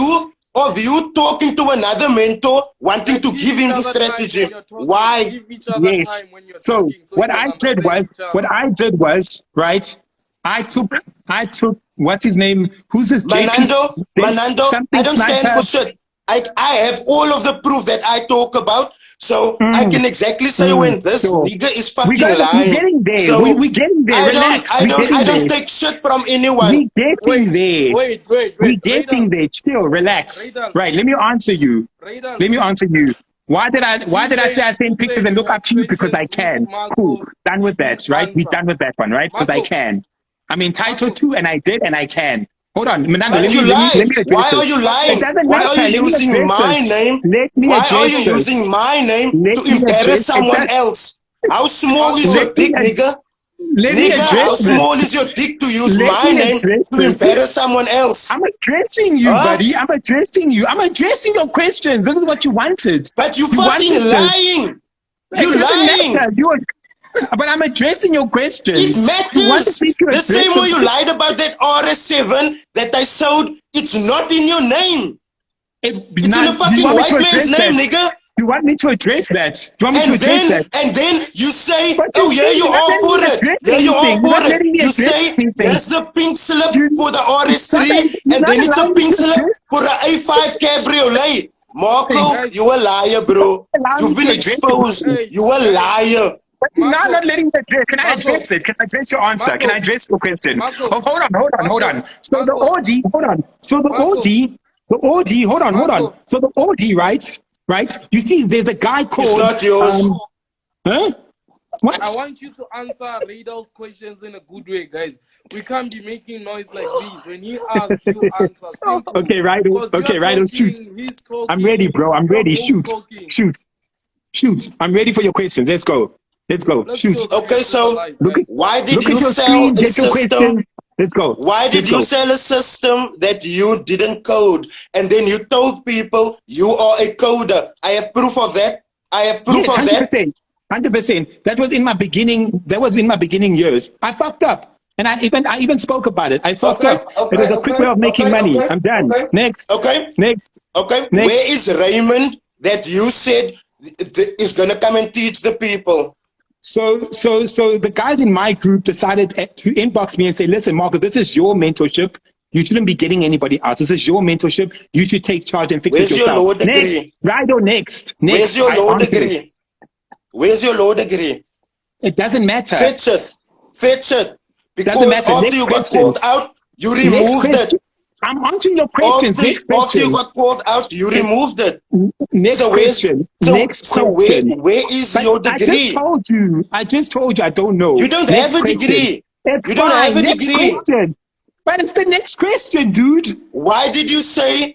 C: of you talking to another mentor, wanting to give him the strategy. Why?
D: Give each other
G: Yes.
D: time when you're
G: So
D: talking, so
G: what
D: you can
G: I did was,
D: understand each other.
G: right? I took what's his name? Who's this?
C: Manando, I
G: something
C: don't stand
G: sniper.
C: for shit. I have all of the proof that I talk about, so I can exactly say when this
G: Sure.
C: nigga is
G: We're
C: fucking lying.
G: getting there.
C: So
G: We're getting there. Relax.
C: I
G: We're getting
C: don't
G: there.
C: take shit from anyone.
G: We're getting there.
D: Wait.
G: We're getting there. Chill. Relax.
D: Radal.
G: Right. Let me answer you.
D: Radal.
G: Let me answer you. Why did I say I send pictures and look up to you? Because I can. Cool. Done with that, right? We're done with that one, right? Because I can. I'm entitled to, and I did, and I can. Hold on, Menando,
C: But you lie.
G: let me address
C: Why
G: this.
C: are you
G: It
C: lying?
G: doesn't
C: Why
G: matter.
C: are you
G: Let me
C: using
G: address
C: my
G: this.
C: name?
G: Let me
C: Why are
G: address
C: you
G: this.
C: using my name
G: Let
C: to
G: me address
C: embarrass
G: it.
C: someone else? How small is
G: Let
C: your dick,
G: me ad-
C: nigga?
G: Let me
C: Nigga,
G: address
C: how
G: this.
C: small is your dick to use
G: Let
C: my
G: me
C: name
G: address
C: to
G: this.
C: embarrass someone else?
G: I'm addressing you,
C: Huh?
G: buddy. I'm addressing you. I'm addressing your question. This is what you wanted.
C: But you
G: You
C: fucking
G: wanted this.
C: lying.
G: It
C: You
G: doesn't
C: lying.
G: matter. But I'm addressing your questions.
C: It
G: You wanted me
C: matters.
G: to
C: The
G: address
C: same way you
G: the-
C: lied about that RS7 that I sold, it's not in your name. It's in a fucking white man's name, nigga.
G: You want me to address that? Do you want me to address that?
C: And then you say,
G: But
C: oh
G: you
C: yeah,
G: see,
C: you
G: you're not
C: are
G: letting
C: for
G: me
C: it.
G: address
C: Yeah, you are
G: anything. You're
C: for
G: not
C: it.
G: letting me
C: You
G: address
C: say,
G: anything.
C: here's the pink slip
G: You-
C: for the
G: You're
C: RS3, and
G: not
C: then it's a
G: allowing me
C: pink
G: to
C: slip
G: address
C: for a A5 Cabriolet. Marco,
D: Guys,
C: you a liar, bro.
G: allow
C: You've
G: me
C: been
G: to address
C: exposed.
G: it.
C: You a liar.
G: But you're
D: Marco,
G: not letting me address. Can I
D: Marco,
G: address it? Can I address your answer?
D: Marco,
G: Can I address your question?
D: Marco,
G: Oh, hold on. So the
D: Marco,
G: OD, hold on. So the
D: Marco,
G: OD, hold on.
D: Marco.
G: So the OD, right? You see, there's a guy
C: It's
G: called,
C: not yours.
G: huh? What?
D: I want you to answer Radal's questions in a good way, guys. We can't be making noise like this. When he asks, you answer simple.
G: Okay, right.
D: Because
G: Okay,
D: you're
G: right.
D: talking,
G: Shoot.
D: he's talking.
G: I'm ready, bro. I'm
D: you're
G: ready.
D: both
G: Shoot.
D: talking.
G: I'm ready for your questions. Let's go.
D: Let's
G: Shoot.
D: kill the
C: Okay,
D: cat with
C: so
D: the light,
G: Look
D: guys.
C: why did
G: at
C: you
G: your
C: sell
G: screen.
C: a
G: Get your
C: system?
G: questions. Let's go.
C: Why did you sell a system that you didn't code? And then you told people you are a coder. I have proof of that. I have proof
G: Yes,
C: of that.
G: 100%. That was in my beginning years. I fucked up. And I even spoke about it. I fucked up. It was a quick way of making money. I'm done. Next.
C: Okay. Where is Raymond that you said is gonna come and teach the people?
G: So the guys in my group decided to inbox me and say, listen, Marco, this is your mentorship. You shouldn't be getting anybody else. This is your mentorship. You should take charge and fix
C: Where's
G: it
C: your
G: yourself.
C: law degree?
G: Right or next.
C: Where's your
G: I
C: law
G: answered it.
C: degree? Where's your law degree?
G: It doesn't matter.
C: Fetch it. Because
G: Doesn't matter.
C: after
G: Next
C: you got
G: question.
C: called out, you
G: Next
C: removed it.
G: question. I'm answering your questions. Next
C: After you
G: question.
C: got called out, you removed it.
G: Next question.
C: Where is
G: But
C: your degree?
G: I just told you I don't know.
C: You don't
G: Next
C: have a
G: question.
C: degree.
G: It's
C: You
G: fine.
C: don't have a
G: Next
C: degree.
G: question. But it's the next question, dude.
C: Why did you say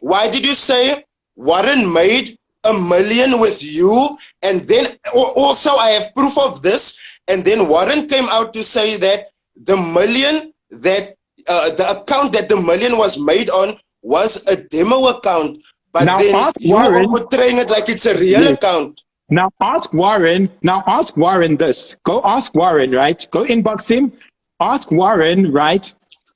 C: Warren made $1 million with you? And then also I have proof of this. And then Warren came out to say that the $1 million that the account that the million was made on was a demo account, but
G: Now
C: then
G: ask
C: you are
G: Warren.
C: portraying it like it's a real
G: Yes.
C: account.
G: Now ask Warren. Now ask Warren this. Go ask Warren, right? Go inbox him. Ask Warren, right?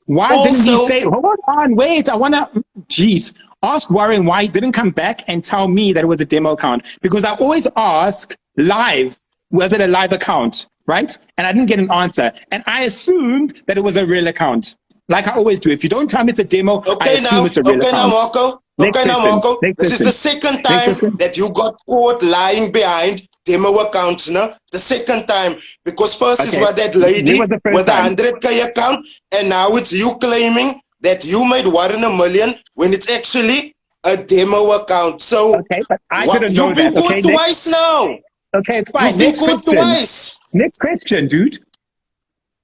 G: Why didn't he
C: Also-
G: say, hold on, wait, I wanna, jeez. Ask Warren why he didn't come back and tell me that it was a demo account. Because I always ask live, was it a live account, right? And I didn't get an answer. And I assumed that it was a real account. Like I always do. If you don't tell me it's a demo, I
C: Okay,
G: assume
C: now,
G: it's a real
C: okay, now,
G: account.
C: Marco.
G: Next
C: Okay, now,
G: question.
C: Marco.
G: Next
C: This is the
G: question.
C: second
G: Next
C: time
G: question.
C: that you got caught lying behind demo accounts, no? The second time. Because first is
G: Okay.
C: what that
G: When
C: lady
G: was the first
C: with a
G: time?
C: 100K account, and now it's you claiming that you made 1 in a million when it's actually a demo account. So,
G: Okay, but I
C: what,
G: didn't know
C: you've been
G: that. Okay,
C: caught twice now.
G: okay, it's fine.
C: You've been
G: Next
C: caught
G: question.
C: twice.
G: Next question, dude.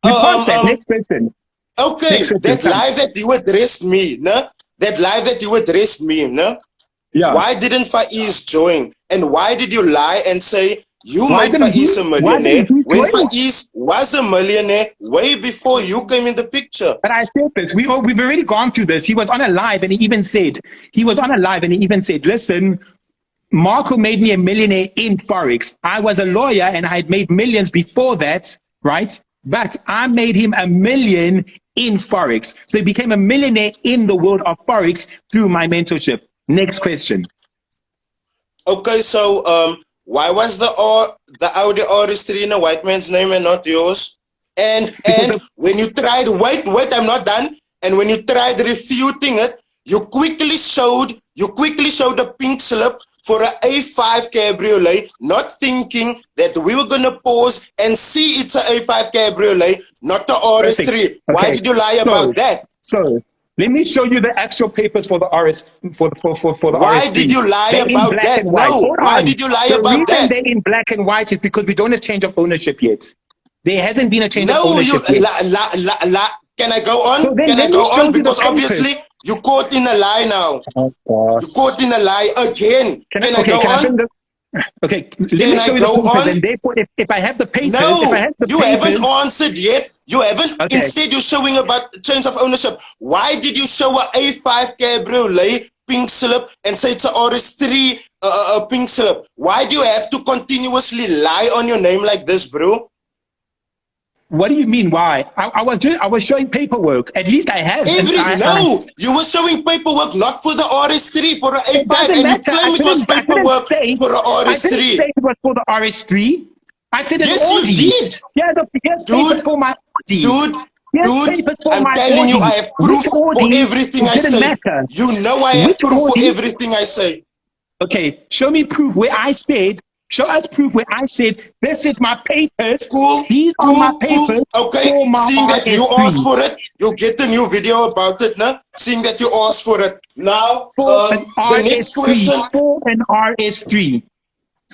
G: We passed that. Next question.
C: Okay,
G: Next question,
C: that
G: come.
C: live that you addressed me, no? That live that you addressed me, no?
G: Yeah.
C: Why didn't Faiz join? And why did you lie and say you
G: Why
C: made
G: didn't
C: Faiz
G: he-
C: a
G: why
C: millionaire
G: didn't he
C: when
G: join?
C: Faiz was a millionaire way before you came in the picture?
G: But I said this. We've already gone through this. He was on a live and he even said, listen, Marco made me a millionaire in Forex. I was a lawyer and I had made millions before that, right? But I made him a million in Forex. So he became a millionaire in the world of Forex through my mentorship. Next question.
C: Okay, so why was the Audi RS3 in a white man's name and not yours? And when you tried, wait, I'm not done. And when you tried refuting it, you quickly showed a pink slip for a A5 Cabriolet, not thinking that we were gonna pause and see it's a A5 Cabriolet, not the RS3.
G: Perfect.
C: Why
G: Okay.
C: did you lie
G: So-
C: about that?
G: So let me show you the actual papers for the RS for the
C: Why
G: RS3.
C: did you lie
G: They're in
C: about
G: black
C: that?
G: and white.
C: No.
G: Hold
C: Why
G: on.
C: did you lie
G: the
C: about
G: reason
C: that?
G: they're in black and white is because we don't have change of ownership yet. There hasn't been a change of
C: No, you
G: ownership yet.
C: Can I go on?
G: So then
C: Can I
G: let
C: go
G: me show
C: on?
G: you the
C: Because
G: papers.
C: obviously you caught in a lie now.
G: Oh,
C: You caught in a lie again. Can I go on?
G: Okay, let
C: Can
G: me
C: I
G: show you the
C: go
G: papers,
C: on?
G: and therefore, if I have the papers,
C: No,
G: if I have the
C: you
G: papers,
C: haven't answered yet. You haven't.
G: Okay.
C: Instead, you're showing about change of ownership. Why did you show a A5 Cabriolet pink slip and say it's a RS3 pink slip? Why do you have to continuously lie on your name like this, bro?
G: what do you mean? Why? I was showing paperwork. At least I have.
C: No, you were showing paperwork not for the RS3, for a
G: It
C: A5,
G: doesn't
C: and you
G: matter.
C: claim it was paperwork for a
G: I didn't
C: RS3.
G: say it was for the RS3. I said
C: Yes,
G: an
C: you
G: Audi.
C: did.
G: Here's
C: Dude,
G: papers for my Audi.
C: Dude,
G: Here's papers for
C: I'm
G: my
C: telling you,
G: Audi.
C: I have proof
G: Which
C: for
G: Audi?
C: everything
G: It
C: I
G: didn't
C: say.
G: matter.
C: You know I have
G: Which
C: proof for
G: Audi?
C: everything I say.
G: Okay, show me proof where I said. Show us proof where I said this is my papers.
C: Cool,
G: These are my papers
C: Okay,
G: for my
C: seeing that you asked
G: RS3.
C: for it, you'll get a new video about it, no? Seeing that you asked for it. Now,
G: For an
C: the next
G: RS3.
C: question.
G: For an RS3.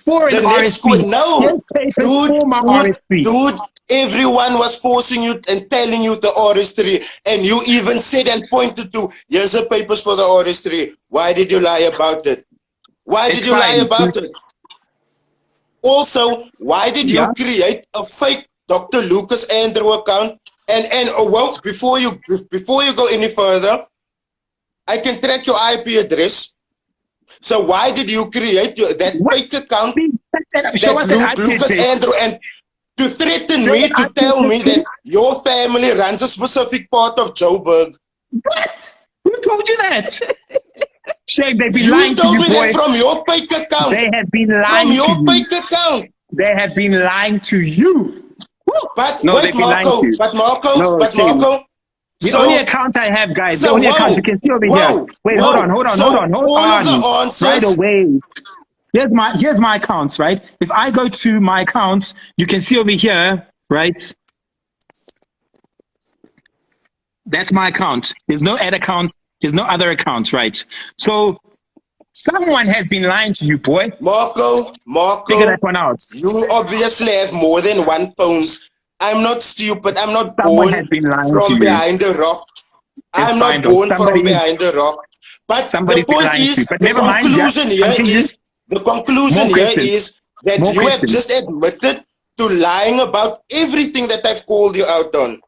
G: For an
C: The next
G: RS3.
C: question. No,
G: Here's papers for my RS3.
C: dude, everyone was forcing you and telling you the RS3, and you even said and pointed to, here's the papers for the RS3. Why did you lie about it? Why
G: It's
C: did you lie
G: fine.
C: about it? Also, why did you
G: Yeah.
C: create a fake Dr. Lucas Andrew account? And well, before you go any further, I can track your IP address. So why did you create that
G: What?
C: fake account?
G: Show us an IP
C: Lucas
G: address.
C: Andrew, and to threaten
G: Show
C: me,
G: an
C: to
G: IP
C: tell me
G: address.
C: that your family runs a specific part of Joburg.
G: What? Who told you that? Shame, they've been
C: You
G: lying to
C: told
G: you,
C: me
G: boy.
C: that from your fake account.
G: They have been
C: From
G: lying to
C: your
G: you.
C: fake account.
G: They have been lying to you. Woo.
C: But
G: No,
C: wait,
G: they've been lying to
C: Marco.
G: you.
C: But Marco.
G: No,
C: But
G: shame.
C: Marco.
G: The only account I have, guys, the
C: So,
G: only
C: whoa,
G: account you can see over
C: whoa,
G: here. Wait,
C: whoa.
G: hold on.
C: So, all of the answers-
G: Right away. Here's my accounts, right? If I go to my accounts, you can see over here, right? That's my account. There's no ad account. There's no other accounts, right? So someone has been lying to you, boy.
C: Marco,
G: Figure that one out.
C: you obviously have more than one phones. I'm not stupid. I'm not
G: Someone
C: born
G: has been lying to
C: from
G: you.
C: behind the rock.
G: It's
C: I'm
G: fine,
C: not
G: though.
C: born from
G: Somebody-
C: behind the rock. But the
G: Somebody's been
C: point
G: lying to you.
C: is,
G: But
C: the
G: never mind,
C: conclusion
G: yeah.
C: here
G: Continue.
C: is, the conclusion
G: More
C: here
G: questions.
C: is that
G: More
C: you have
G: questions.
C: just admitted to lying about everything that I've called you out on.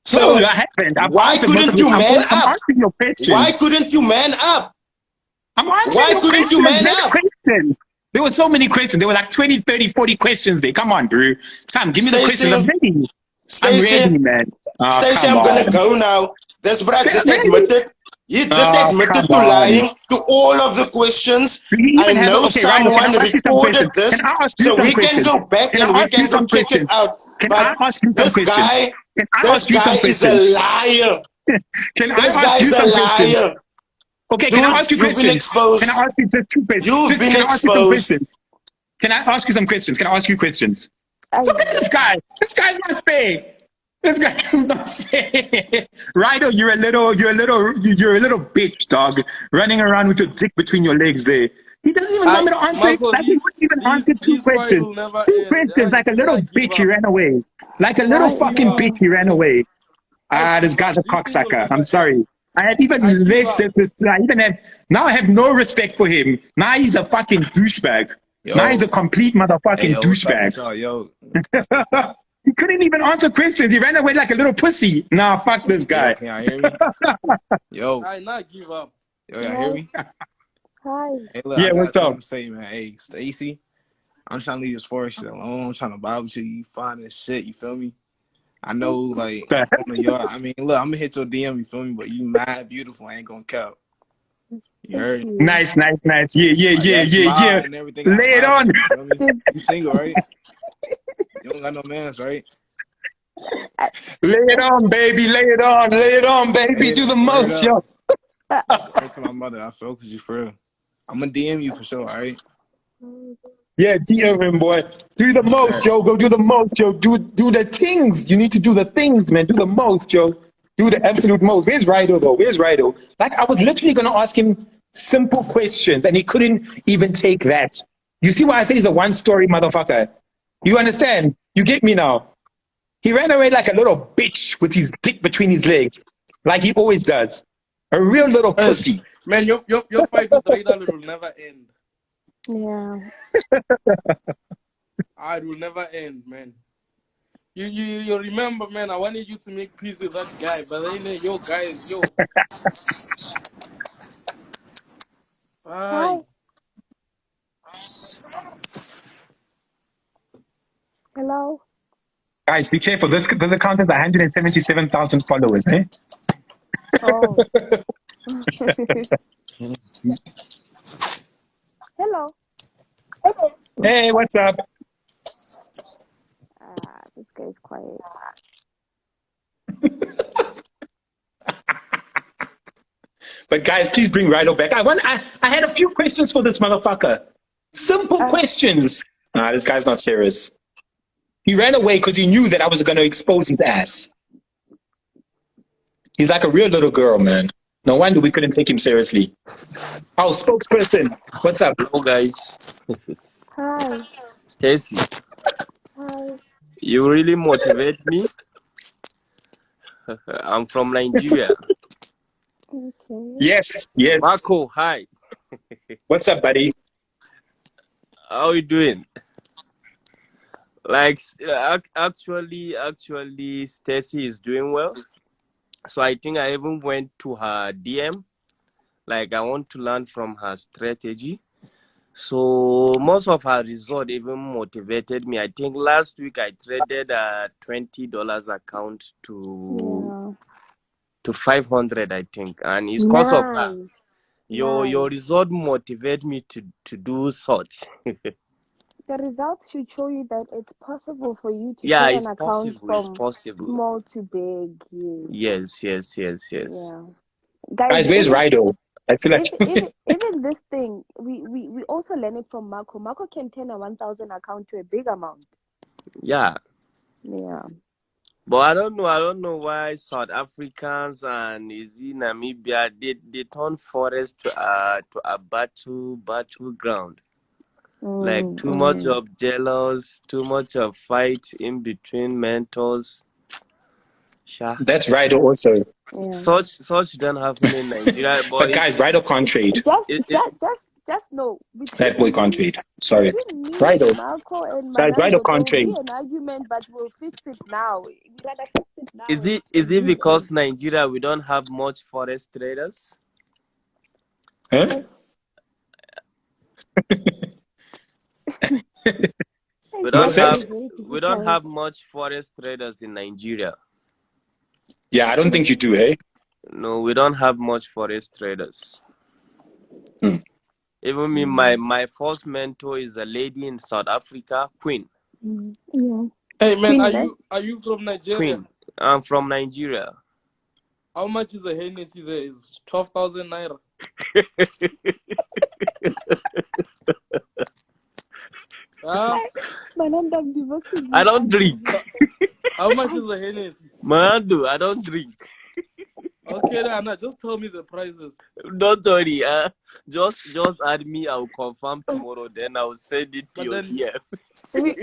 C: So
G: I haven't. I've
C: why
G: answered most of
C: couldn't
G: it.
C: you man
G: I'm
C: up?
G: answering your questions.
C: Why couldn't you man up?
G: I'm answering
C: Why
G: your
C: couldn't you
G: questions.
C: man
G: Next
C: up?
G: question. There were so many questions. There were like 20, 30, 40 questions there. Come on, bro. Come, give me the questions. I'm
C: Stacey,
G: ready. I'm
C: Stacey,
G: ready, man. Oh,
C: Stacey,
G: come
C: I'm gonna
G: on.
C: go now. This brat just
G: Really?
C: admitted. He just
G: Oh, come
C: admitted to
G: on.
C: lying to all of the questions.
G: Do you
C: I
G: even have
C: know
G: okay, Rhino, can
C: someone
G: I ask you some questions?
C: recorded
G: Can
C: this,
G: I ask you
C: so
G: some
C: we can
G: questions?
C: go back
G: Can
C: and
G: I
C: we
G: ask you
C: can go
G: some
C: check it
G: questions?
C: out.
G: Can I
C: But
G: ask you some
C: this
G: questions?
C: guy,
G: Can I
C: this
G: ask you some
C: guy is a
G: questions?
C: liar.
G: Can I
C: This
G: ask you
C: guy's a
G: some questions?
C: liar.
G: Okay, can I
C: Dude,
G: ask you
C: you've been
G: questions? Can I
C: exposed.
G: ask you just two questions?
C: You've been
G: Can I ask you some
C: exposed.
G: questions? Can I ask you some questions? Can I ask you questions?
A: I
G: Look at this guy. This guy's not fair. This guy is not fair. Rydo, you're a little bitch, dog, running around with your dick between your legs there. He doesn't even want me to answer it.
D: Marco,
G: Like he wouldn't even answer two
D: this fight
G: questions.
D: will never
G: Two
D: end.
G: questions, like a little
D: I give
G: bitch, he
D: up.
G: ran away. Like a little
A: why
G: fucking
D: up.
G: bitch, he ran away.
D: I
G: This
D: give up.
G: guy's a
D: This thing will
G: cocksucker.
D: never
G: I'm sorry.
D: end.
G: I had even
D: I give
G: less
D: up.
G: now I have no respect for him. Now he's a fucking douchebag. Now he's
H: Yo,
G: a complete
H: hey,
G: motherfucking
H: yo, what's up
G: douchebag.
H: with y'all? Yo,
G: He couldn't even answer questions. He ran away like a little pussy. Nah, fuck this
H: yo,
G: guy.
H: can y'all hear me? Yo,
D: I not give up.
H: yo, y'all hear me?
A: hi.
H: Hey, look,
G: Yeah,
H: I got
G: what's
H: something
G: up?
H: to say, man. Hey, Stacy, I'm trying to leave this Forex shit alone. I'm trying to vibe with you. You fine as shit. You feel me? I know, like, one of y'all. I mean, look, I'm gonna hit your DM. You feel me? But you mad beautiful. I ain't gonna cap. You heard?
G: Nice.
H: Like that smile
G: Yeah.
H: and everything. I
G: Lay it
H: vibe with
G: on.
H: you. You feel me? You single, right? You don't got no mans, right?
G: Lay it on, baby. Lay it on. Lay it on, baby. Do the
H: Word
G: most,
H: up.
G: yo.
H: Word to my mother. I feel cause you for real. I'm gonna DM you for sure. All right.
G: Yeah, DM him, boy. Do the most, yo. Go do the most, yo. Do the things. You need to do the things, man. Do the most, yo. Do the absolute most. Where's Rydo, though? Where's Rydo? Like, I was literally going to ask him simple questions, and he couldn't even take that. You see why I say he's a one-story motherfucker? You understand? You get me now? He ran away like a little bitch with his dick between his legs, like he always does. A real little pussy.
D: Man, your fight with Radar will never end.
A: Yeah.
D: It will never end, man. You remember, man, I wanted you to make peace with that guy, but then your guys,
A: Hi. Hello.
G: Guys, be careful. This account has 177,000 followers, eh?
A: Oh. Hello.
G: Hey, what's up?
A: This guy's quiet.
G: But guys, please bring Rydo back. I had a few questions for this motherfucker. Simple questions. Nah, this guy's not serious. He ran away because he knew that I was going to expose his ass. He's like a real little girl, man. No wonder we couldn't take him seriously. Oh, spokesperson. What's up?
I: Hello guys.
A: Hi.
I: Stacy,
A: Hi.
I: you really motivate me. I'm from Nigeria.
A: Okay.
G: Yes.
I: Marco, hi.
G: What's up, buddy?
I: How you doing? Like actually Stacy is doing well. So I think I even went to her DM. Like I want to learn from her strategy. So most of her result even motivated me. I think last week I traded a $20 account to 500, I think, and it's because of her. Your result motivate me to do such.
A: The results should show you that it's possible for you to
I: Yeah,
A: take
I: it's
A: an account
I: possible. It's
A: from
I: possible.
A: small to big.
I: Yes.
A: Yeah.
G: Guys, where's Rydo? I feel like
A: even this thing, we also learn it from Marco. Marco can turn a 1,000 account to a big amount.
I: Yeah.
A: But
I: I don't know why South Africans and Namibia they turn Forex to a battleground. Like too much of jealous, too much of fight in between mentors.
G: that's Rydo also.
I: Such don't happen in Nigeria.
G: But guys, Rydo can't trade.
A: Just know
G: That boy can't trade. Sorry.
A: between me,
G: Rydo.
A: Marco, and
G: Guys, Rydo
A: Manando, there
G: can't
A: will be
G: trade.
A: an argument, but we'll fix it now. We rather fix it
I: Is it because Nigeria we don't have much forex traders?
G: Huh?
I: We
G: What's that?
I: don't have much forex traders in Nigeria.
G: Yeah, I don't think you do, eh?
I: No, we don't have much forex traders. Even me, my first mentor is a lady in South Africa, Queen.
A: Yeah.
D: Hey man, are you from Nigeria?
I: Queen. I'm from Nigeria.
D: How much is a Hennessy there? Is 12,000 naira.
I: I don't drink.
D: How much is a Hennessy?
I: Mandu, I don't drink.
D: Okay, Anna, just tell me the prices.
I: Don't worry. Just add me. I'll confirm tomorrow. Then I'll send it to your DM.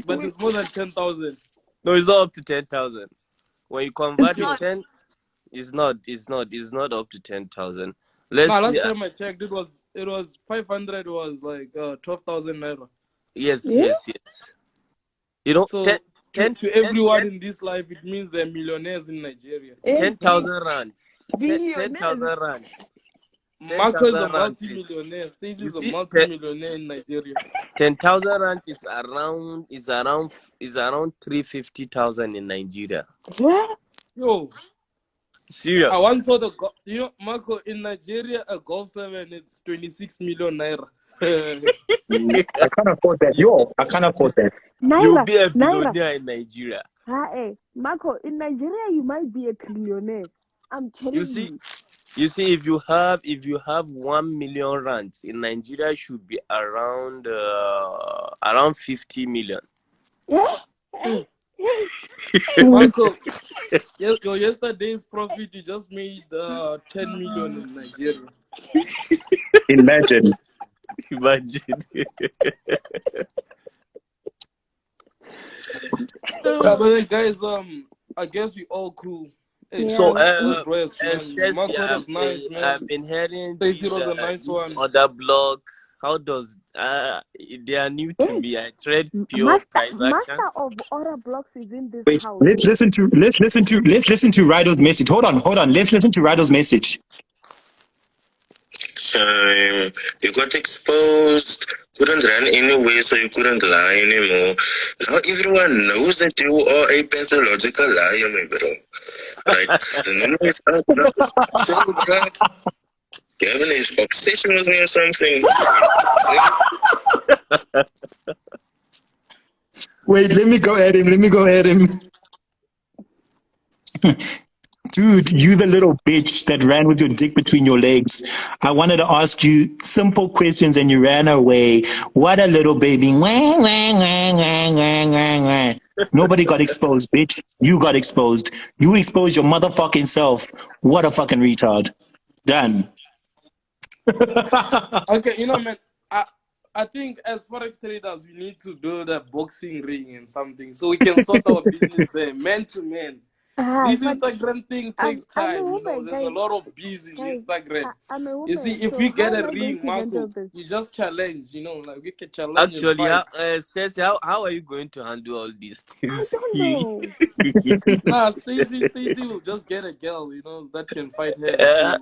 D: But it's more than 10,000.
I: No, it's not up to 10,000. When you convert it 10, it's not up to 10,000.
D: Last time I checked, it was 500 was like 12,000 naira.
I: Yes. You know,
D: so to everyone in this life, it means they're millionaires in Nigeria.
I: 10,000 rands. 10,000 rands.
D: Marco is a multi-millionaire. Stacey is a multi-millionaire in Nigeria.
I: 10,000 rands is around 350,000 in Nigeria.
D: Yo.
I: Serious.
D: I once saw Marco, in Nigeria, a Golf 7, it's 26 million naira.
G: I can't afford that. I can't afford that.
I: You'll be a billionaire in Nigeria.
A: Marco, in Nigeria, you might be a trillionaire. I'm telling you.
I: You see, if you have 1 million rands in Nigeria, it should be around 50 million.
D: Marco, your yesterday's profit, you just made 10 million in Nigeria.
G: Imagine.
D: But then, guys, I guess we all cool. Hey,
I: so,
D: Marco was nice, man.
I: I've been hearing
D: this was a nice one.
I: Other blog. How does they are new to me? I trade pure price action.
A: Master of other blocks is in this
G: Wait,
A: house.
G: let's listen to Rido's message. Hold on. Let's listen to Rido's message.
C: You got exposed, couldn't run anywhere, so you couldn't lie anymore. Now everyone knows that you are a pathological liar, my bro. Like, the name is out now. You have an obsession with me or something?
G: Wait, let me go at him. Dude, you the little bitch that ran with your dick between your legs. I wanted to ask you simple questions and you ran away. What a little baby. Nobody got exposed, bitch. You got exposed. You exposed your motherfucking self. What a fucking retard. Done.
D: Okay, man, I think as Forex traders, we need to build a boxing ring and something so we can sort our business there, man to man. This Instagram thing takes time, There's a lot of beefs in Instagram. You see, if we get a ring, Marco, you just challenge, like we can challenge.
I: Actually, Stacey, how are you going to handle all these things?
A: I don't
D: know. Stacey will just get a girl, that can fight her.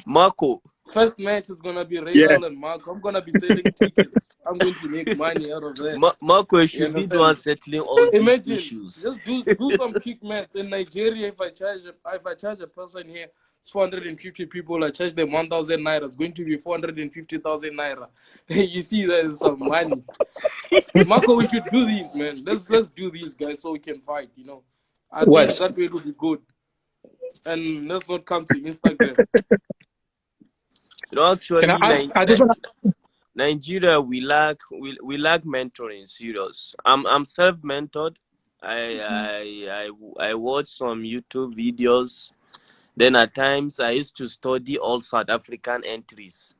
I: Marco.
D: First match is gonna be Real and Marco. I'm gonna be selling tickets. I'm going to make money out of that.
I: Marco should be the one settling all these issues.
D: Just do some kick match in Nigeria. If I charge a person here, it's 450 people. I charge them 1,000 naira. It's going to be 450,000 naira. You see, there's some money. Marco, we should do these, man. Let's do these, guys, so we can fight. I think that way will be good. And let's not come to Instagram.
I: Actually,
G: can I ask?
I: Nigeria, we lack mentoring. Serious. I'm self-mentored. I watch some YouTube videos. Then at times I used to study all South African entries.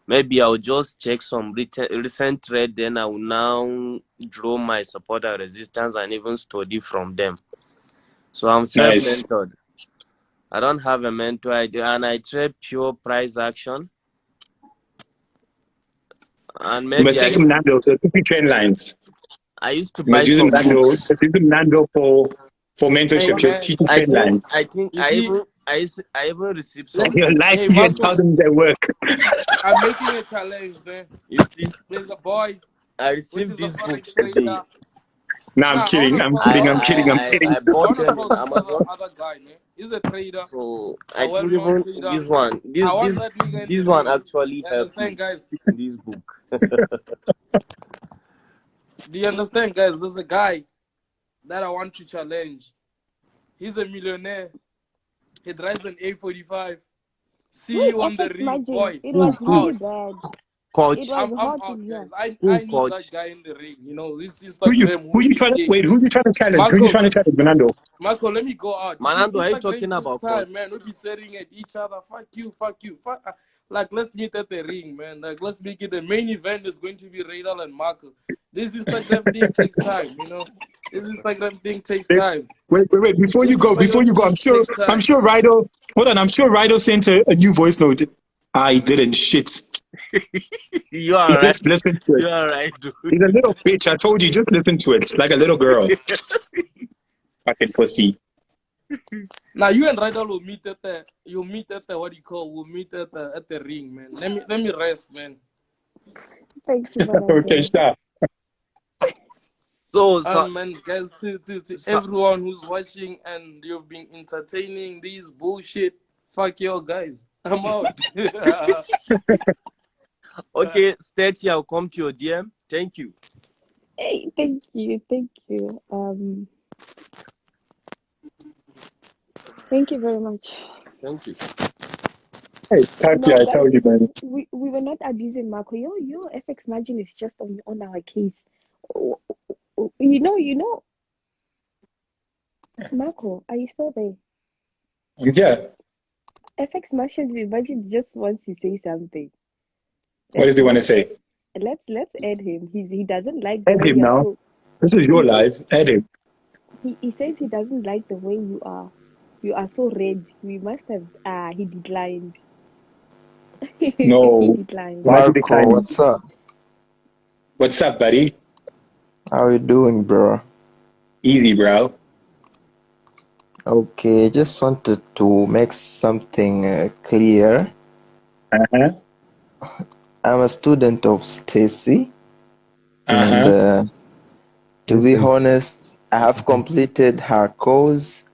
I: Maybe I'll just check some recent trade. Then I will now draw my support and resistance and even study from them. So I'm self-mentored. Nice. I don't have a mentor, and I trade pure price action. And maybe
G: you must take him down the trend lines.
I: I used to
G: You
I: buy
G: must use
I: some
G: Nando.
I: books.
G: Use Nando for
D: Hey
G: mentorship. She'll
D: man,
G: teach you trade lines.
I: I think
D: you see,
I: I even received
D: let
I: some
D: me.
G: You'll lie
I: books.
D: Hey
G: to you and tell
D: Marco,
G: them they work.
D: I'm making a challenge, man.
I: You see,
D: There's a boy
I: I
D: which
I: received
D: is a
I: these
D: forex
I: books today.
D: trader.
G: Nah, I'm
D: Nah,
G: kidding. I'm
D: I
G: kidding.
I: I
G: I'm
D: wanna
G: kidding.
D: talk.
G: I'm
I: I
G: kidding.
I: I, I
D: I
I: bought
D: wanna
I: them
D: talk
I: in
D: this
I: Amazon.
D: other guy, man. He's a trader,
I: So
D: a
I: I think
D: well-known
I: even
D: trader.
I: this one,
D: I want that nigga in the
I: this one
D: ring.
I: actually
D: You
I: helped
D: understand,
I: me.
D: guys?
I: This book.
D: Do you understand, guys? There's a guy that I want to challenge. He's a millionaire. He drives an A45. See
A: Where's
D: you on the
A: FX
D: ring,
A: margin?
D: boy.
A: It
I: Who
A: was
D: I'm
A: really
I: who
D: out.
A: bad. It
I: coach?
A: was
D: I'm
A: hot
D: out,
A: in here.
D: guys.
I: Who
D: I need that
I: coach?
D: guy in the ring. You know, this Instagram
G: Who you trying to
D: movie.
G: wait? Who you trying to challenge? Who you
D: Marco,
G: trying to challenge, Fernando?
D: Marco, let me go out. You see,
I: Manando, are you
D: Instagram
I: talking
D: takes
I: about coach?
D: time, man. We'll be swearing at each other. Fuck you, fuck you. Like, let's meet at the ring, man. Like, let's make it the main event is going to be Radal and Marco. This Instagram thing takes time, you know. This Instagram thing takes time.
G: Wait. Before
D: This
G: you go,
D: Instagram
G: I'm
D: thing
G: sure,
D: takes time.
G: Rido. Hold on, I'm sure Rido sent a new voice note. I didn't shit.
I: You
G: You
I: are right.
G: just listen to it.
I: You are right, dude.
G: He's a little bitch. I told you, just listen to it like a little girl. Fucking pussy.
D: Now you and Radal will meet at the what do you call? We'll meet at the ring, man. Let me rest, man.
A: Thank you,
G: Okay,
A: Fernando.
G: stop.
I: So,
D: And man, guys, to
I: so
D: everyone who's watching and you've been entertaining these bullshit, fuck you guys. I'm out.
I: okay, Stetty, I'll come to your DM. Thank you.
A: Hey, thank you, thank you very much.
I: Thank you.
G: Hey, Katya,
A: No,
G: I
A: that
G: tell you, man.
A: we were not abusing Marco. Your FX margin is just on our case. Oh, you know, Marco, are you still there?
G: Yeah.
A: FX margin just wants to say something.
G: What does he want to
A: Let's
G: say?
A: let's add him. He doesn't like the
G: Add
A: way
G: him
A: you're
G: now.
A: so.
G: This is your
A: He says
G: life. Add him.
A: he says he doesn't like the way you are. You are so red. We must have he declined. He
G: No.
A: declined.
G: Why did he
E: Marco,
G: decline?
E: what's up?
G: What's up, buddy?
E: How you doing, bro?
G: Easy, bro.
E: Okay, just wanted to make something clear.
G: Uh-huh.
E: I'm a student of Stacy, and
G: Uh-huh.
E: to be honest, I have completed her course,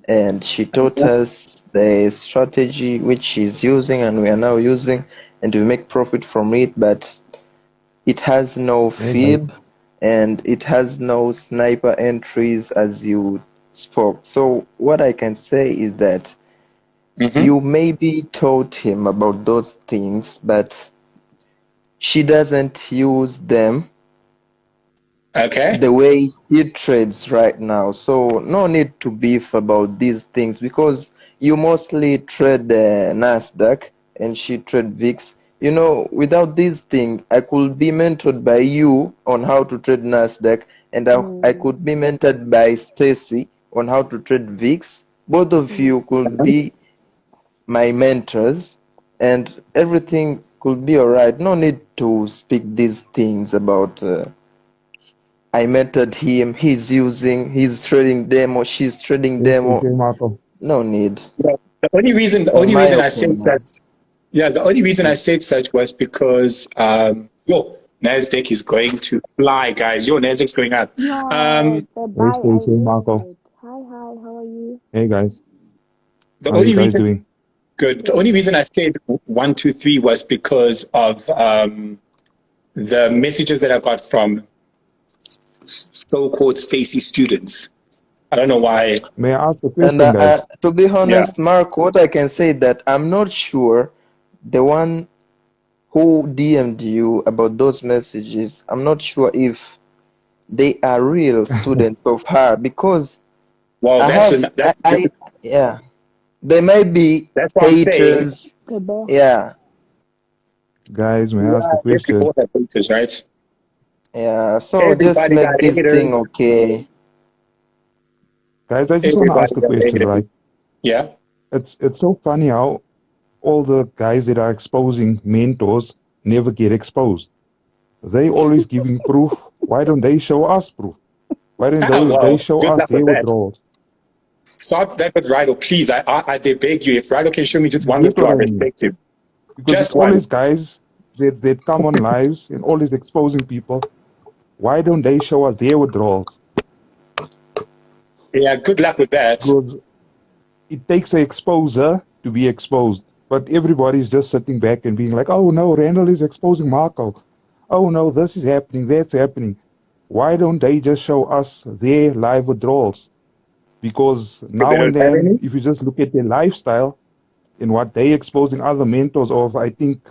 E: and she taught us the strategy which she's using and we are now using, and we make profit from it, but it has no fib and it has no sniper entries as you spoke. So what I can say is that
G: Mm-hmm.
E: you maybe taught him about those things, but she doesn't use them
G: Okay.
E: the way he trades right now. So no need to beef about these things because you mostly trade Nasdaq and she trade VIX. You know, without this thing, I could be mentored by you on how to trade Nasdaq, and I could be mentored by Stacy on how to trade VIX. Both of you could be my mentors, and everything could be alright. No need to speak these things about. I mentored him. He's trading demo. She's trading demo.
J: Marco.
E: No need,
G: The only reason
E: in my
G: I said
E: opinion.
G: such, yeah, the only reason I said such was because Nasdaq is going to fly, guys. Yo, Nasdaq's going up.
A: Yes,
J: Hey,
A: bye. I
J: Stacey,
A: missed
J: Marco.
A: it. Hi, how are you?
J: Hey, guys.
G: The
J: How you
G: only
J: guys
G: reason
J: doing?
G: good. The
A: Good.
G: only reason I said 1, 2, 3 was because of the messages that I got from so-called Stacy students. I don't know why.
J: May I ask a
E: And
J: question, guys?
E: to be
G: Yeah.
E: honest, Mark, what I can say that I'm not sure the one who DM'd you about those messages. I'm not sure if they are real students of her because
G: Well,
E: yeah, they might be
G: that's what I'm saying.
E: haters.
A: Goodbye.
E: Yeah,
J: Guys, may I
G: Yeah,
J: ask a
G: I guess we
J: question?
G: all have haters, right?
E: yeah. So just
G: Everybody got
E: make this thing
G: haters.
E: okay.
J: Guys, I just want to
G: Everybody
J: ask a
G: got
J: question,
G: haters.
J: right?
G: Yeah.
J: It's so funny how all the guys that are exposing mentors never get exposed. They always giving proof Why don't they show us proof? Why don't they
G: Wow,
J: show
G: good
J: us
G: luck with
J: their
G: that.
J: withdrawals?
G: Start that with Rido, please. I dare beg you. If Rido can show me just
J: You
G: one
J: get what
G: withdrawal, I
J: I mean?
G: respect him.
J: Because it's
G: Just
J: all
G: one.
J: these guys that come on lives and always exposing people. Why don't they show us their withdrawals?
G: Yeah, good luck with that.
J: Because it takes an exposer to be exposed. But everybody's just sitting back and being like, oh no, Randall is exposing Marco. Oh no, this is happening, that's happening. Why don't they just show us their live withdrawals? Because
G: If they
J: now and
G: don't have
J: then,
G: any.
J: if you just look at their lifestyle and what they exposing other mentors of, I think,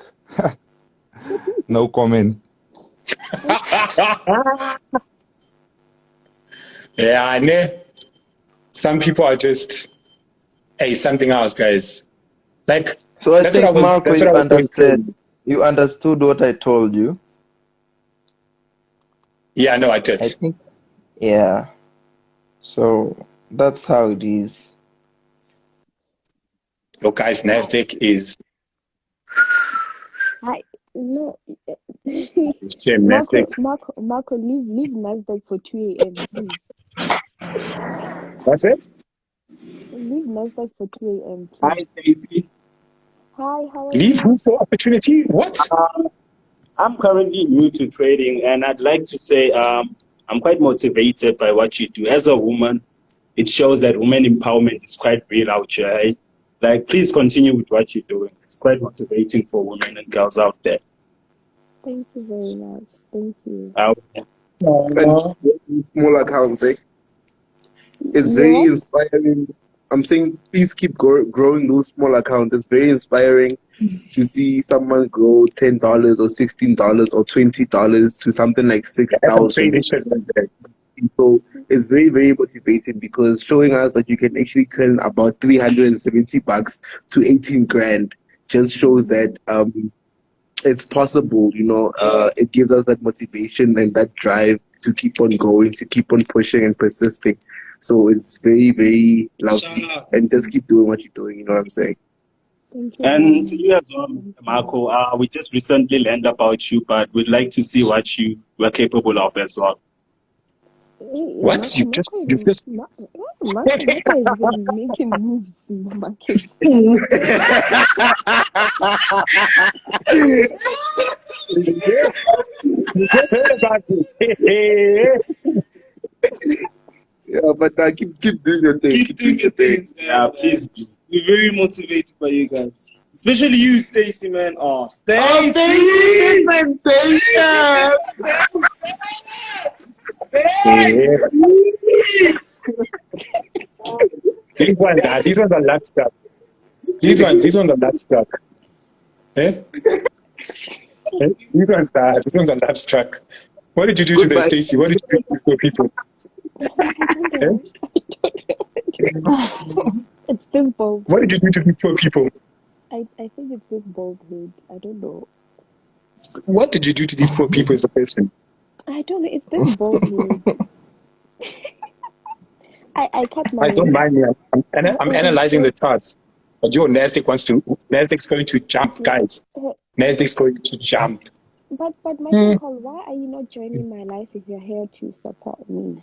J: no comment.
G: Yeah, I know. Some people are just, hey, something else, guys. Like,
E: So I
G: that's what
E: think, Marco,
G: I was going to say.
E: you understood what I told you.
G: Yeah, no, I did.
E: I think, yeah. So that's how it is.
G: Your guys, Nasdaq is
A: No.
G: shame, Nasdaq.
A: Marco, leave Nasdaq for 2 a.m. please.
G: That's it?
A: Leave Nasdaq for 2 a.m. please.
K: Hi, Stacy.
A: Hi, how are
G: Leave
A: you?
G: who for opportunity? What?
K: I'm currently new to trading, and I'd like to say I'm quite motivated by what you do. As a woman, it shows that women empowerment is quite real out here. Eh? Like, please continue with what you're doing. It's quite motivating for women and girls out there.
A: Thank you very much. Thank you.
L: And small accounts, eh? It's very
A: What?
L: inspiring. I'm saying, please keep growing those small accounts. It's very inspiring to see someone grow $10 or $16 or $20 to something like
G: That's some
L: 6,000.
G: trading shit right there.
L: So it's very, very motivating because showing us that you can actually turn about $370 to 18 grand just shows that it's possible. It gives us that motivation and that drive to keep on going, to keep on pushing and persisting. So it's very, very lovely, and just keep doing what you're doing. You know what I'm saying?
A: Thank you.
K: And to you as well, Marco, we just recently learned about you, but we'd like to see what you were capable of as well.
G: What?
A: Marco has been making moves in the market.
G: You just heard about it.
L: Yeah, but keep doing your thing.
K: Keep doing your things, man. Yeah, please. We're very motivated by you guys, especially you, Stacy, man. Oh, Stacy!
G: These ones are lap stuck. These ones are lap stuck. Eh? These ones are lap stuck. What did you do to them, Stacy? What did you do to the people?
A: It's this bald.
G: What did you do to these poor people?
A: I think it's this bald head. I don't know.
G: What did you do to these poor people is the question.
A: I don't know. It's this bald head. I cut my.
G: Don't mind me. I'm analyzing the charts. But your Nasdaq's going to jump, guys. Nasdaq's going to jump.
A: But my uncle, why are you not joining my life if you're here to support me?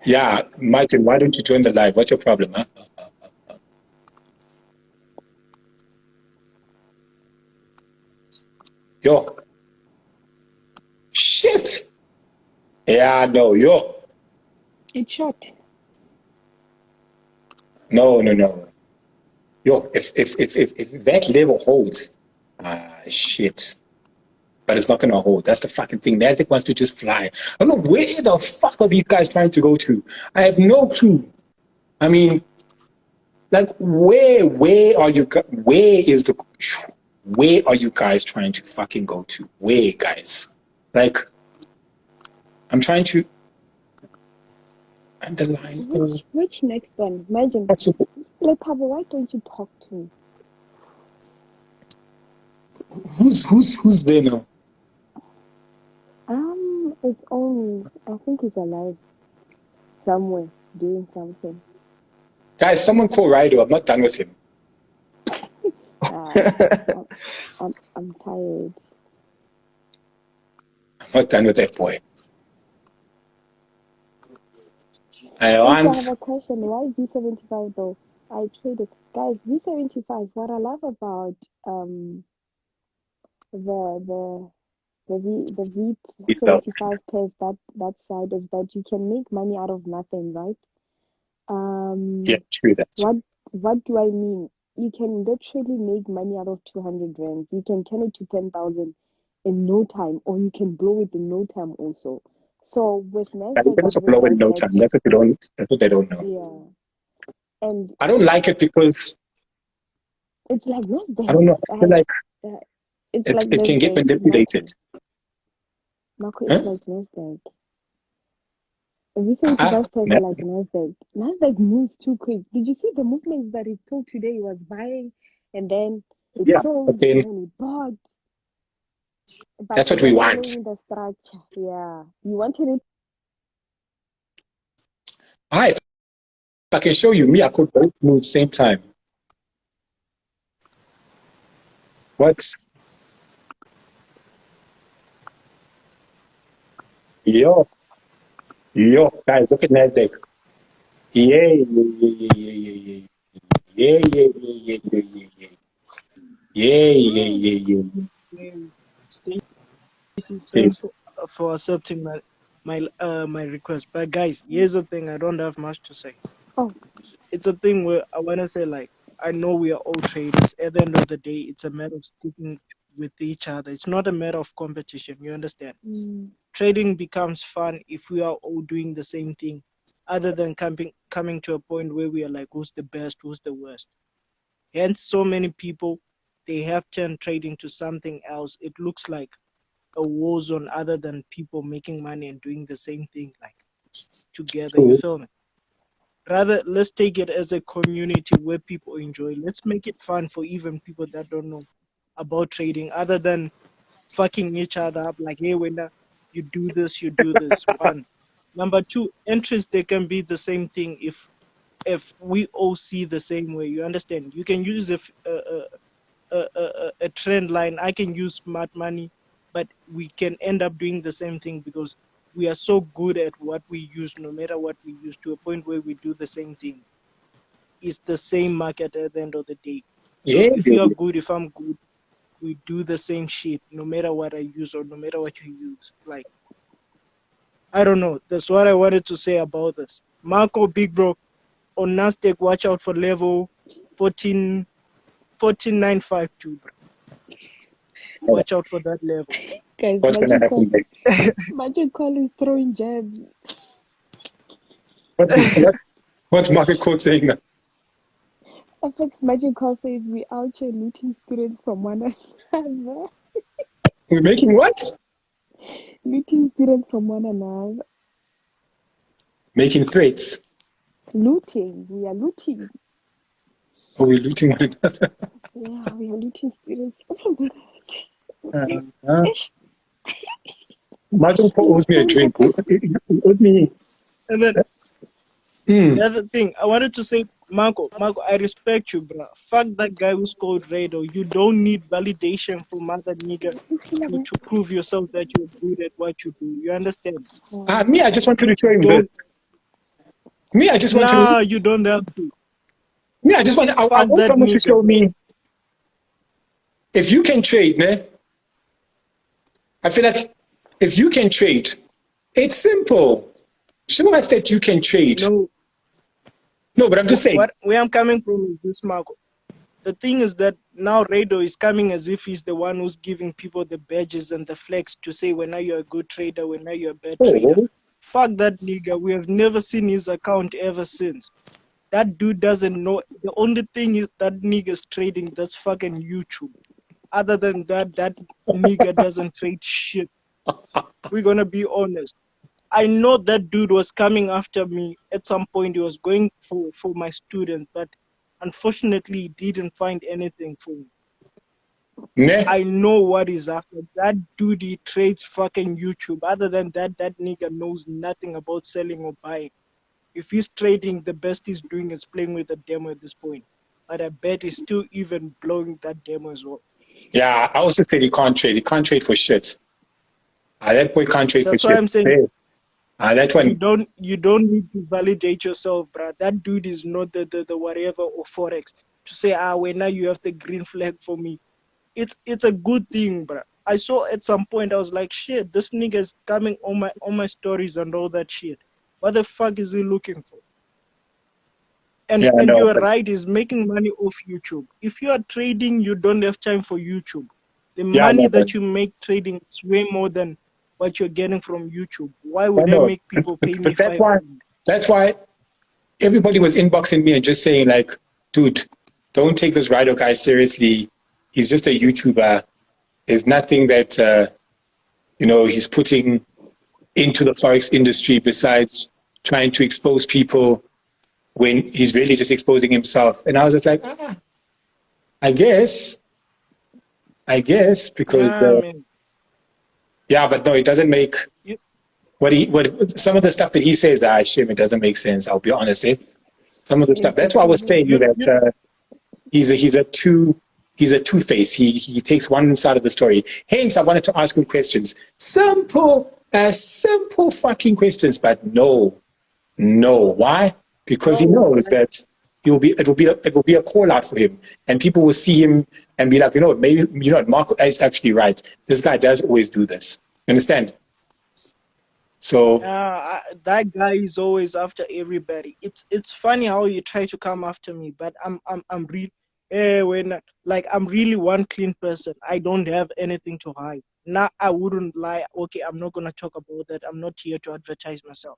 G: Yeah, Martin, why don't you join the live? What's your problem, huh? Yo. Shit. Yeah, no, yo.
A: It's short.
G: No. Yo, if that level holds, shit. But it's not gonna hold. That's the fucking thing. Nasdaq wants to just fly. I don't know where the fuck are these guys trying to go to. I have no clue. I mean, like, where are you? Where are you guys trying to fucking go to? Where, guys? Like, I'm trying to underline.
A: Which next one? Imagine. Like, Papa, why don't you talk to me?
G: Who's there now?
A: It's only, I think he's alive somewhere doing something.
G: Guys, someone call Rido. I'm not done with him.
A: I'm tired.
G: Not done with that boy. I
A: Wait, I
G: want.
A: have a question. Why V75 though? I traded. Guys, V75, what I love about the the the V75 pairs that side is that you can make money out of nothing, right?
G: Yeah,
A: Um,
G: true that.
A: what do I mean? You can literally make money out of 200 rands. You can turn it to 10,000 in no time, or you can blow it in no time also. So with
G: But you
A: Nasdaq,
G: can
A: I've
G: also blow it in
A: realized
G: no
A: that,
G: time. That's what you don't. That's what they don't know.
A: yeah, and
G: I don't like it because
A: it's like
G: I
A: Nasdaq.
G: don't know. I feel like
A: Uh, it's
G: it
A: like
G: it can get
A: Nasdaq,
G: manipulated.
A: Marco. Marco,
G: Huh?
A: it's like Nasdaq. V75 pairs are
G: No.
A: like Nasdaq. Nasdaq moves too quick. Did you see the movements that it took today? It was buying and then it
G: Yeah, but
A: sold and
G: then
A: then it bought, but
G: that's
A: it
G: what we
A: was
G: want.
A: following the structure. Yeah. You wanted it.
G: If I can show you, me, I could both move same time. What? Yo, guys, look at Nasdaq. Yeah, yeah, yeah, yeah, yeah, yeah, yeah, yeah, yeah, yeah, yeah,
M: Stacy,
G: yeah.
M: thanks for accepting my request. But guys, here's the thing. I don't have much to say.
A: Oh,
M: It's a thing where I wanna say like I know we are all traders. At the end of the day, it's a matter of sticking with each other. It's not a matter of competition. You understand?
A: mm,
M: Trading becomes fun if we are all doing the same thing, other than coming to a point where we are like, who's the best, who's the worst. Hence, so many people they have turned trading to something else. It looks like a war zone other than people making money and doing the same thing like together. You
G: True.
M: feel me? Rather, let's take it as a community where people enjoy. Let's make it fun for even people that don't know about trading, other than fucking each other up like, hey, when you do this, you do this. Fun. Number two, entries they can be the same thing if we all see the same way. You understand? You can use a trend line. I can use smart money, but we can end up doing the same thing because we are so good at what we use, no matter what we use, to a point where we do the same thing. It's the same market at the end of the day. So
G: Yeah,
M: if
G: yeah,
M: you are
G: yeah.
M: good, if I'm good, we do the same shit, no matter what I use or no matter what you use. Like, I don't know. That's what I wanted to say about this. Marco, big bro, on Nasdaq, watch out for level 14, 14952, bro. Watch out for that level.
A: guys,
G: What's gonna happen next?
A: Magic Call is throwing jabs.
G: What's market code saying now?
A: FX Magic Call says we out here looting students from one another.
G: We're making what?
A: Looting students from one another.
G: Making threats.
A: Looting. We are looting.
G: Or we're looting one another.
A: Yeah, we are looting students.
G: Uh, Imagine Paul owes me a drink. He owed me.
M: And then
G: Hmm.
M: the other thing I wanted to say, Marco, I respect you, bro. Fuck that guy who's called Rado. You don't need validation from other nigga to prove yourself that you're good at what you do. You understand?
G: Me, I just wanted to show
M: You
G: him this.
M: don't.
G: Me, I just want to.
M: Nah, you don't have to.
G: Me, I just want. I
M: Fuck
G: want
M: that
G: someone to
M: nigga,
G: show
M: bro.
G: me if you can trade, man. I feel like if you can trade, it's simple. Show us that you can trade. No, but I'm just saying.
M: Where I'm coming from is this, Marco. The thing is that now Rado is coming as if he's the one who's giving people the badges and the flex to say when are you a good trader, when are you a bad trader. Fuck that nigga. We have never seen his account ever since. That dude doesn't know. The only thing is that nigga's trading, that's fucking YouTube. Other than that, that nigga doesn't trade shit. We're gonna be honest. I know that dude was coming after me at some point. He was going for my student, but unfortunately, he didn't find anything for me.
G: Nah.
M: I know what is after. That dude, he trades fucking YouTube. Other than that, that nigga knows nothing about selling or buying. If he's trading, the best he's doing is playing with the demo at this point. But I bet he's still even blowing that demo as well.
G: Yeah, I also said he can't trade. He can't trade for shit. That boy can't trade for
M: That's why
G: shit.
M: I'm saying
G: Hey. That one.
M: you don't need to validate yourself, bruh. That dude is not the whatever or Forex to say, when now you have the green flag for me. It's a good thing, bruh. I saw at some point I was like, shit, this nigga's coming on my stories and all that shit. What the fuck is he looking for?
G: Yeah, I
M: And
G: know.
M: you're
G: But
M: right, he's making money off YouTube. If you are trading, you don't have time for YouTube. The
G: yeah, I
M: money
G: know. But
M: that you make trading is way more than what you're getting from YouTube. Why
G: I
M: would I
G: know.
M: make people pay me
G: But that's
M: 500?
G: why. That's why everybody was inboxing me and just saying like, dude, don't take this Rido guy seriously. He's just a YouTuber. There's nothing that he's putting into the Forex industry besides trying to expose people when he's really just exposing himself. And I was just like, I guess, because
M: Yeah, man.
G: but no, it doesn't make
M: You,
G: what some of the stuff that he says. Shit, it doesn't make sense. I'll be honest. Some of the stuff. That's why I was saying that he's a two-face. He takes one side of the story. Hence, I wanted to ask him questions, simple fucking questions, but no. Why? Because he
M: no,
G: knows that it will be a call out for him, and people will see him and be like, maybe Marco is actually right. This guy does always do this. You understand? So
M: that guy is always after everybody. It's funny how you try to come after me, but I'm really I'm really one clean person. I don't have anything to hide. Now I wouldn't lie. Okay, I'm not gonna talk about that. I'm not here to advertise myself.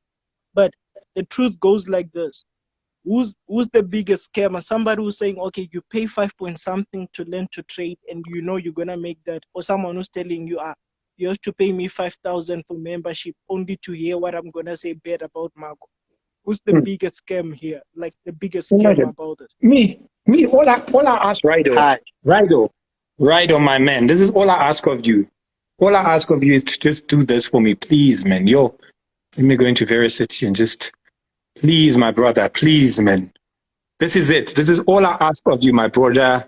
M: But the truth goes like this. Who's the biggest scammer? Somebody who's saying, okay, you pay 5 point something to learn to trade and you're gonna make that, or someone who's telling you, you have to pay me 5,000 for membership only to hear what I'm gonna say bad about Marco. Who's the biggest scam here? Like the biggest scam about it?
G: me, all I ask Rido, my man. This is all I ask of you. All I ask of you is to just do this for me, please, man. Let me go into Veracity and just, please, my brother, please, man. This is it. This is all I ask of you, my brother.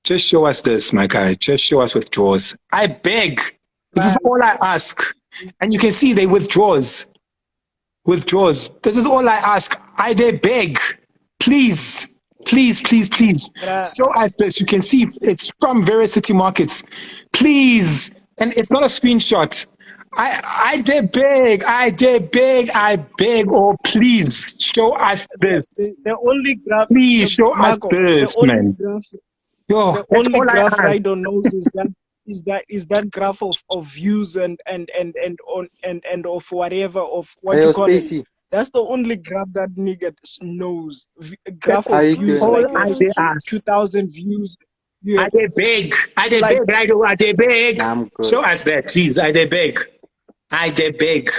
G: Just show us this, my guy. Just show us withdrawals. I beg. This is all I ask. And you can see they withdraws. This is all I ask. I dare beg. Please. Show us this. You can see it's from Veracity Markets. Please. And it's not a screenshot. I dare beg. I beg. Oh, please show us this.
M: The only graph,
G: Please show
M: Marco,
G: us this,
M: the only
G: man.
M: graph,
G: Yo,
M: the
G: that's
M: only
G: all I
M: graph
G: ask.
M: Rido knows is that graph of views and of whatever of what
N: Hey,
M: you call it.
N: Stacy,
M: That's the only graph that nigga knows.
G: That's
M: Graph
N: how
M: of
N: you
M: views,
N: doing?
M: like
G: all
M: you
G: I
M: have
G: dare ask.
M: 2,000 views. You
G: I
M: have
G: dare beg. I dare beg.
N: Nah, I'm good.
G: Show us that, please. I dare beg.
M: like,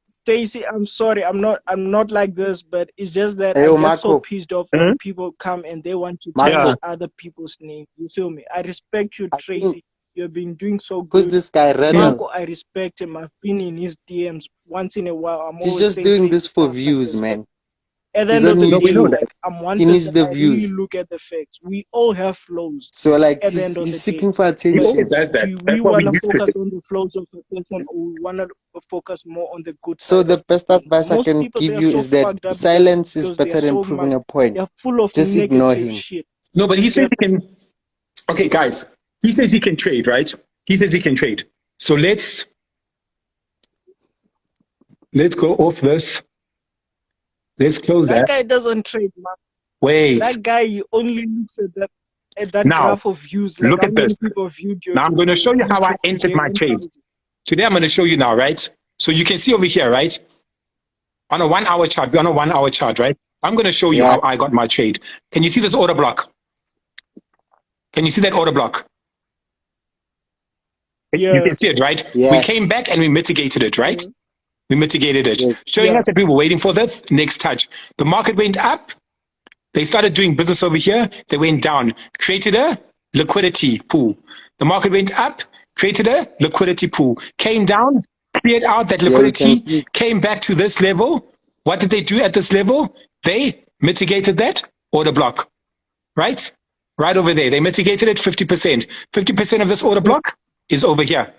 M: Stacy, I'm sorry, I'm not like this, but it's just that
N: Hey,
M: I
N: yo,
M: get so
N: Marco,
M: pissed off when people come and they want to
G: Yeah.
N: Marco,
M: tarnish other people's name. You feel me? I respect you,
N: I think,
M: Tracy. You've been doing so
N: who's
M: good.
N: this guy, Randall?
M: Marco, I respect him. I've been in his DMs once in a while. I'm
N: He's
M: always
N: just
M: saying
N: doing
M: crazy
N: this for
M: stuff like
N: views,
M: this. But
N: man.
M: at the
N: He's
M: end
N: on
M: of the
G: No, we
M: day,
G: know
N: YouTube.
G: that.
M: like I'm one
N: He needs
M: person.
N: the
M: I really
N: views.
M: look at the facts. We all have flows
N: So, like,
M: at the end of
N: he's
M: the day.
N: seeking for
M: But
G: He always
N: attention.
G: does that.
M: do we
G: That's why we
M: want to
G: used to
M: focus
G: it.
M: on the flows of a person, or we want to focus more on the good
N: So,
M: side
N: the
M: of
N: best
M: things?
N: advice I
M: Most
N: can
M: people,
N: give
M: they're
N: you
M: so
N: is that
M: fucked up
N: silence is
M: because they're
N: better than
M: so
N: proving a point.
M: they're full of
N: Just ignore
M: negative
N: him.
M: shit.
G: No, but he says
M: They're,
G: he can. Okay, guys. He says he can trade, right? He says he can trade. So let's go off this. Let's close
M: that
G: that.
M: guy doesn't trade, man.
G: Wait.
M: That guy, he only looks at that
G: Now,
M: graph of views. Like
G: look
M: how
G: at
M: many
G: this.
M: people viewed your
G: Now I'm going to show you how I
M: YouTube
G: entered
M: today?
G: my trade.
M: 1,000.
G: Today I'm going to show you now, right? So you can see over here, right? On a 1 hour chart, right? I'm going to show you
N: Yeah.
G: how I got my trade. Can you see this order block? Can you see that order block? You
M: Yeah.
G: can see it, right?
N: Yeah.
G: We came back and we mitigated it, right? We mitigated it,
N: Yeah.
G: showing
M: Yeah.
G: us that we were waiting for the next touch. The market went up. They started doing business over here. They went down, created a liquidity pool. The market went up, created a liquidity pool, came down, cleared out that
N: Yeah, we can
G: liquidity,
N: see.
G: came back to this level. What did they do at this level? They mitigated that order block, right? Right over there. They mitigated it 50%. 50% of this order block is over here.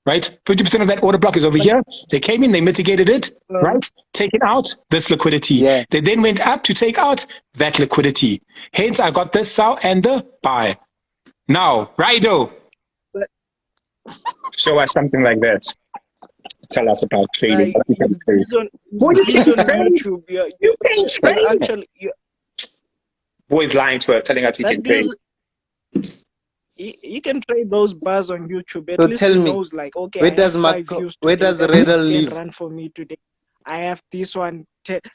G: right? 50% of that order block is over here. They came in, they mitigated it, right? Taking out this liquidity.
H: Yeah.
G: They then went up to take out that liquidity. Hence, I got the sell and the buy. Now, Rido, show us something like that. Tell us about trading. What you can trade. Boy, you
M: He's
G: can
M: on
G: trade.
M: YouTube.
G: You can
M: You're
G: trade.
M: actually
G: Boy's lying to her, telling us he
M: that
G: can trade.
M: dude's he can trade those bars on YouTube. At
N: So
M: least
N: tell
M: he
N: me,
M: knows, like, okay,
N: where
M: I have
N: does
M: 5
N: Marco,
M: views
N: where
M: today.
N: does
M: That
N: Reda
M: can
N: live?
M: run for me today. I have this one.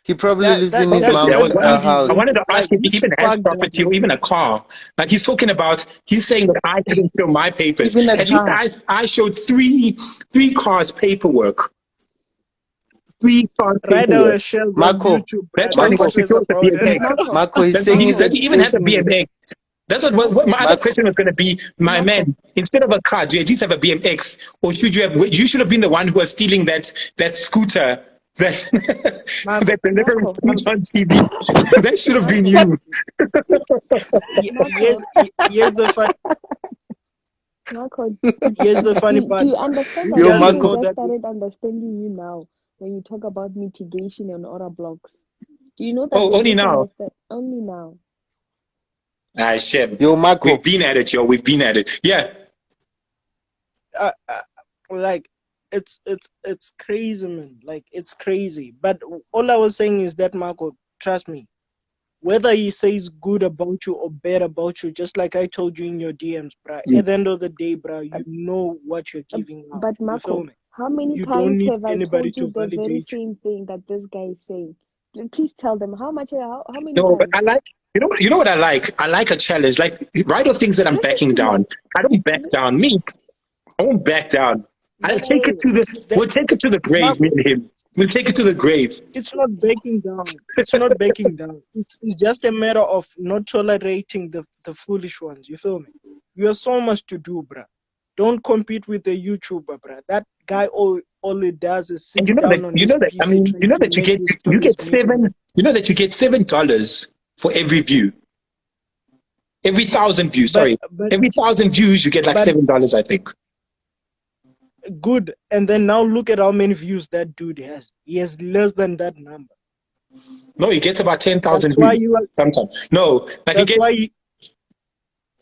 N: He probably
M: That
N: lives
M: that
N: in his
M: that
G: Obviously, I
M: that
G: was
N: mom's
G: wondering,
M: dude is
G: I
N: house.
G: wanted to ask
M: like,
G: if he
M: he's
G: even has
M: fucked up,
G: property or
M: man.
G: even a car. Like he's talking about, he's saying that I couldn't show my papers.
N: Even a
G: At least
N: car.
G: I showed three cars paperwork. 3 cars
M: Right now,
G: paperwork.
M: shares on
N: Marco,
M: YouTube, bro.
G: That's why he
M: Don't
G: wants to
N: Marco,
M: stress
G: show us the
M: about it.
G: BMX.
N: Marco, he's saying
G: He
N: he's
G: said he even has a
N: exposing you.
G: BMX. That's what my other
N: Marco,
G: question was going to be, my man. Instead of a car, do you at least have a BMX, or should you have? You should have been the one who was stealing that scooter, that
M: Marco,
G: that delivering
A: Marco,
G: speech on TV. That should have been
A: Marco,
G: you.
A: Marco,
M: Here's the fun.
A: Marco.
M: Here's the funny
A: Do
M: part,
A: you
M: bro.
A: understand
M: Who
A: that
N: yo,
A: I
M: doesn't
A: only
M: know
N: Marco,
A: just
M: that?
A: started understanding you now when you talk about mitigation and order blocks? Do you know that
G: Oh,
A: the
G: only
A: reason
G: now.
A: is that only now?
G: Ah, Shem.
N: yo, Marco.
G: We've been at it, yo. We've been at it. Yeah.
M: Like, it's crazy, man. Like, it's crazy. But all I was saying is that, Marco, trust me, whether he says good about you or bad about you, just like I told you in your DMs, bro, at the end of the day, bro, you know what you're giving out.
A: But
M: You feel
A: Marco,
M: me?
A: how many
M: You don't
A: times
M: need
A: have I
M: anybody
A: told
M: to
A: you the very
M: validate you.
A: same thing that this guy is saying? Please tell them how many
G: No, but
A: times?
G: I like. You know what I like? I like a challenge. Like right of things that I'm
A: Listen
G: backing
A: to my
G: down. I don't back down. Me, I won't back down. I'll take it
M: No,
G: to the.
M: that,
G: We'll take it to the grave. Me
M: Marco,
G: and him. We'll take it to the grave.
M: it's not backing down. It's not backing down. It's just a matter of not tolerating the foolish ones. You feel me? You have so much to do, bruh. Don't compete with the YouTuber, bruh. That guy all he does is
G: And
M: sit down on
G: you
M: his
G: know that. I
M: PC
G: mean, you
M: trying
G: know
M: to
G: that
M: make his stories make money.
G: $7. You know that you get $7 for every view. Every 1,000 views.
M: But
G: Sorry, every 1,000 views you get like
M: but
G: $7. I think.
M: good. And then now look at how many views that dude has. He has less than that number.
G: No, he gets about 10,000
M: That's why
G: views
M: you are.
G: sometimes. No, like he
M: That's
G: gets
M: why he.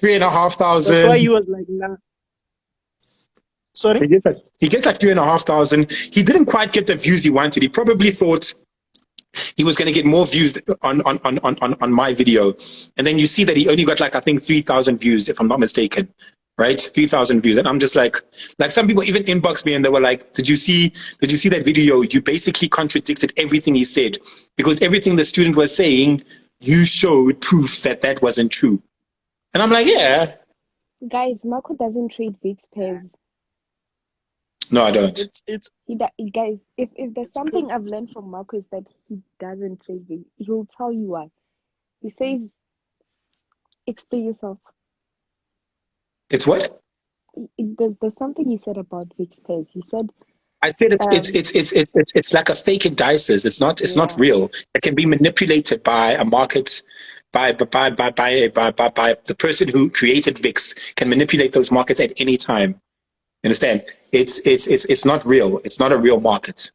G: 3,500.
M: That's why he was like, nah. Sorry.
G: He gets like 3,500. He didn't quite get the views he wanted. He probably thought he was going to get more views on my video, and then you see that he only got like I think 3,000 views, if I'm not mistaken, right? 3,000 views, and I'm just like some people even inboxed me and they were like, "Did you see that video? You basically contradicted everything he said because everything the student was saying, you showed proof that wasn't true." And I'm like, "Yeah,
A: Guys, Marco doesn't trade VIX pairs.
G: no, I don't."
A: Guys, if there's
M: It's
A: something I've learned from Marco is that he doesn't trade VIX. He'll tell you why. He says, explain yourself.
G: It's what?
A: There's something he said about VIX pairs. He said,
G: I said it's like a fake indices. It's not
A: yeah,
G: real. It can be manipulated by a market, by the person who created VIX can manipulate those markets at any time. You understand? It's not real. It's not a real market.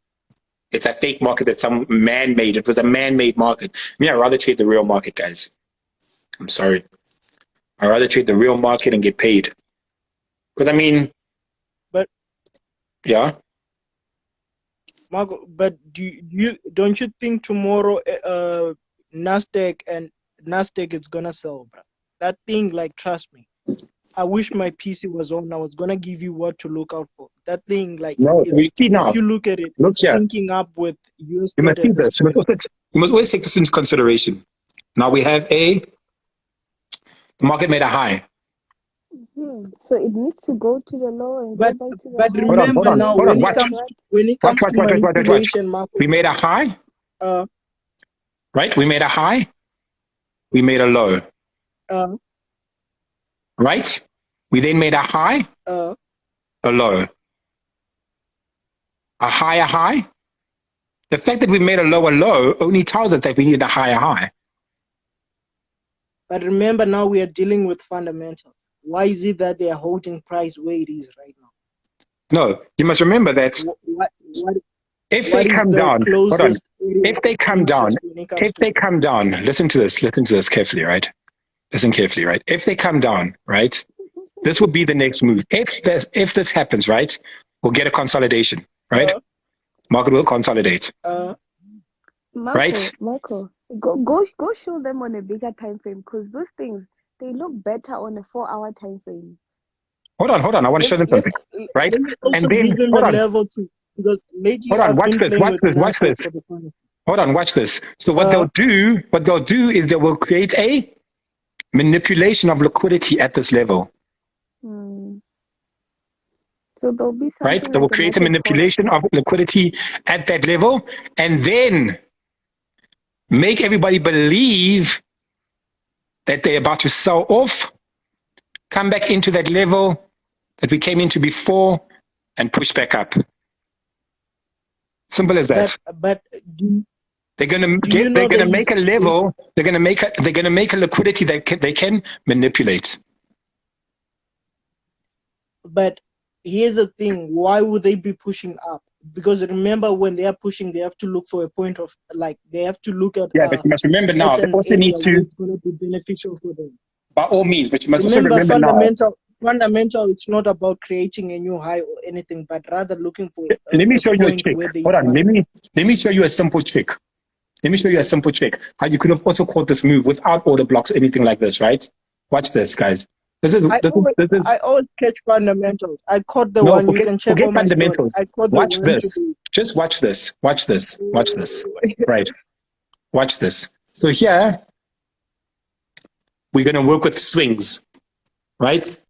G: It's a fake market that some man made. It was a man-made market. Me, I'd rather trade the real market, guys. I'm sorry. I'd rather trade the real market and get paid. Because I mean,
M: but
G: yeah.
M: Marco, but don't you think tomorrow Nasdaq is gonna sell, bro? That thing, like, trust me. I wish my PC was on. I was gonna give you what to look out for. That thing, like,
G: No, you see now.
M: if you look at it,
G: Look
M: it's
G: here.
M: syncing up with US
G: You must see
M: at this
G: this.
M: point.
G: You must always take this into consideration. Now we have the market made a high.
A: So it needs to go to the low and
M: But
A: go back to the
M: but
A: high.
M: remember now,
G: Hold on.
M: when it
G: Watch.
M: comes to
G: Watch.
M: manipulation, Marco,
G: We made a high, right? We made a high. We made a low, right? We then made a high, a low, a high. The fact that we made a lower low only tells us that we need a higher high.
M: But remember now, we are dealing with fundamentals. Why is it that they are holding price where it is right now?
G: No, you must remember that
M: What
G: if they
M: what is
G: come
M: the
G: down, hold on.
M: closest area
G: If they
M: of
G: come down,
M: interest when it comes to
G: listen to this carefully, right? Listen carefully, right? If they come down, right, this will be the next move. If this happens, right, we'll get a consolidation, right? Market will consolidate, right?
A: Marco, go show them on a bigger time frame because those things they look better on a 4 hour time frame.
G: Hold on. I want to show them something, right?
M: Let me also
G: And then,
M: give them a
G: hold on,
M: level too, because lately
G: hold on,
M: I've
G: watch
M: been
G: this,
M: playing
G: watch
M: with
G: this, watch
M: Nasdaq
G: this.
M: for the fun.
G: Hold on, watch this. So what they'll do is they will create a manipulation of liquidity at this level,
A: So there'll be
G: right?
A: something
G: They will
A: like a
G: create a
A: market pause.
G: manipulation of liquidity at that level and then make everybody believe that they're about to sell off, come back into that level that we came into before and push back up. Simple as that.
M: But
G: they're going
M: do you
G: to
M: know that
G: make a level. They're going to make a liquidity that they can manipulate.
M: But here's the thing: why would they be pushing up? Because remember, when they are pushing, they have to look for a point of they have to look at
G: But you must remember now
M: at
G: they
M: an
G: also
M: area
G: need
M: where
G: to,
M: it's going to be beneficial for them.
G: by all means. But you must also
M: Remember,
G: remember now.
M: fundamental. It's not about creating a new high or anything, but rather looking for
G: Let me
M: a
G: show you a
M: point
G: trick.
M: where there
G: Hold
M: is
G: on.
M: money.
G: Let me show you a simple trick. Let me show you a simple trick. How you could have also caught this move without order blocks or anything like this, right? Watch this, guys.
M: I always catch fundamentals. I caught the
G: No,
M: one. You can check
G: forget
M: on my story.
G: fundamentals.
M: I caught the
G: Watch
M: one
G: this.
M: today.
G: Just watch this. Watch this. Watch this. Right. Watch this. So here we're going to work with swings, right?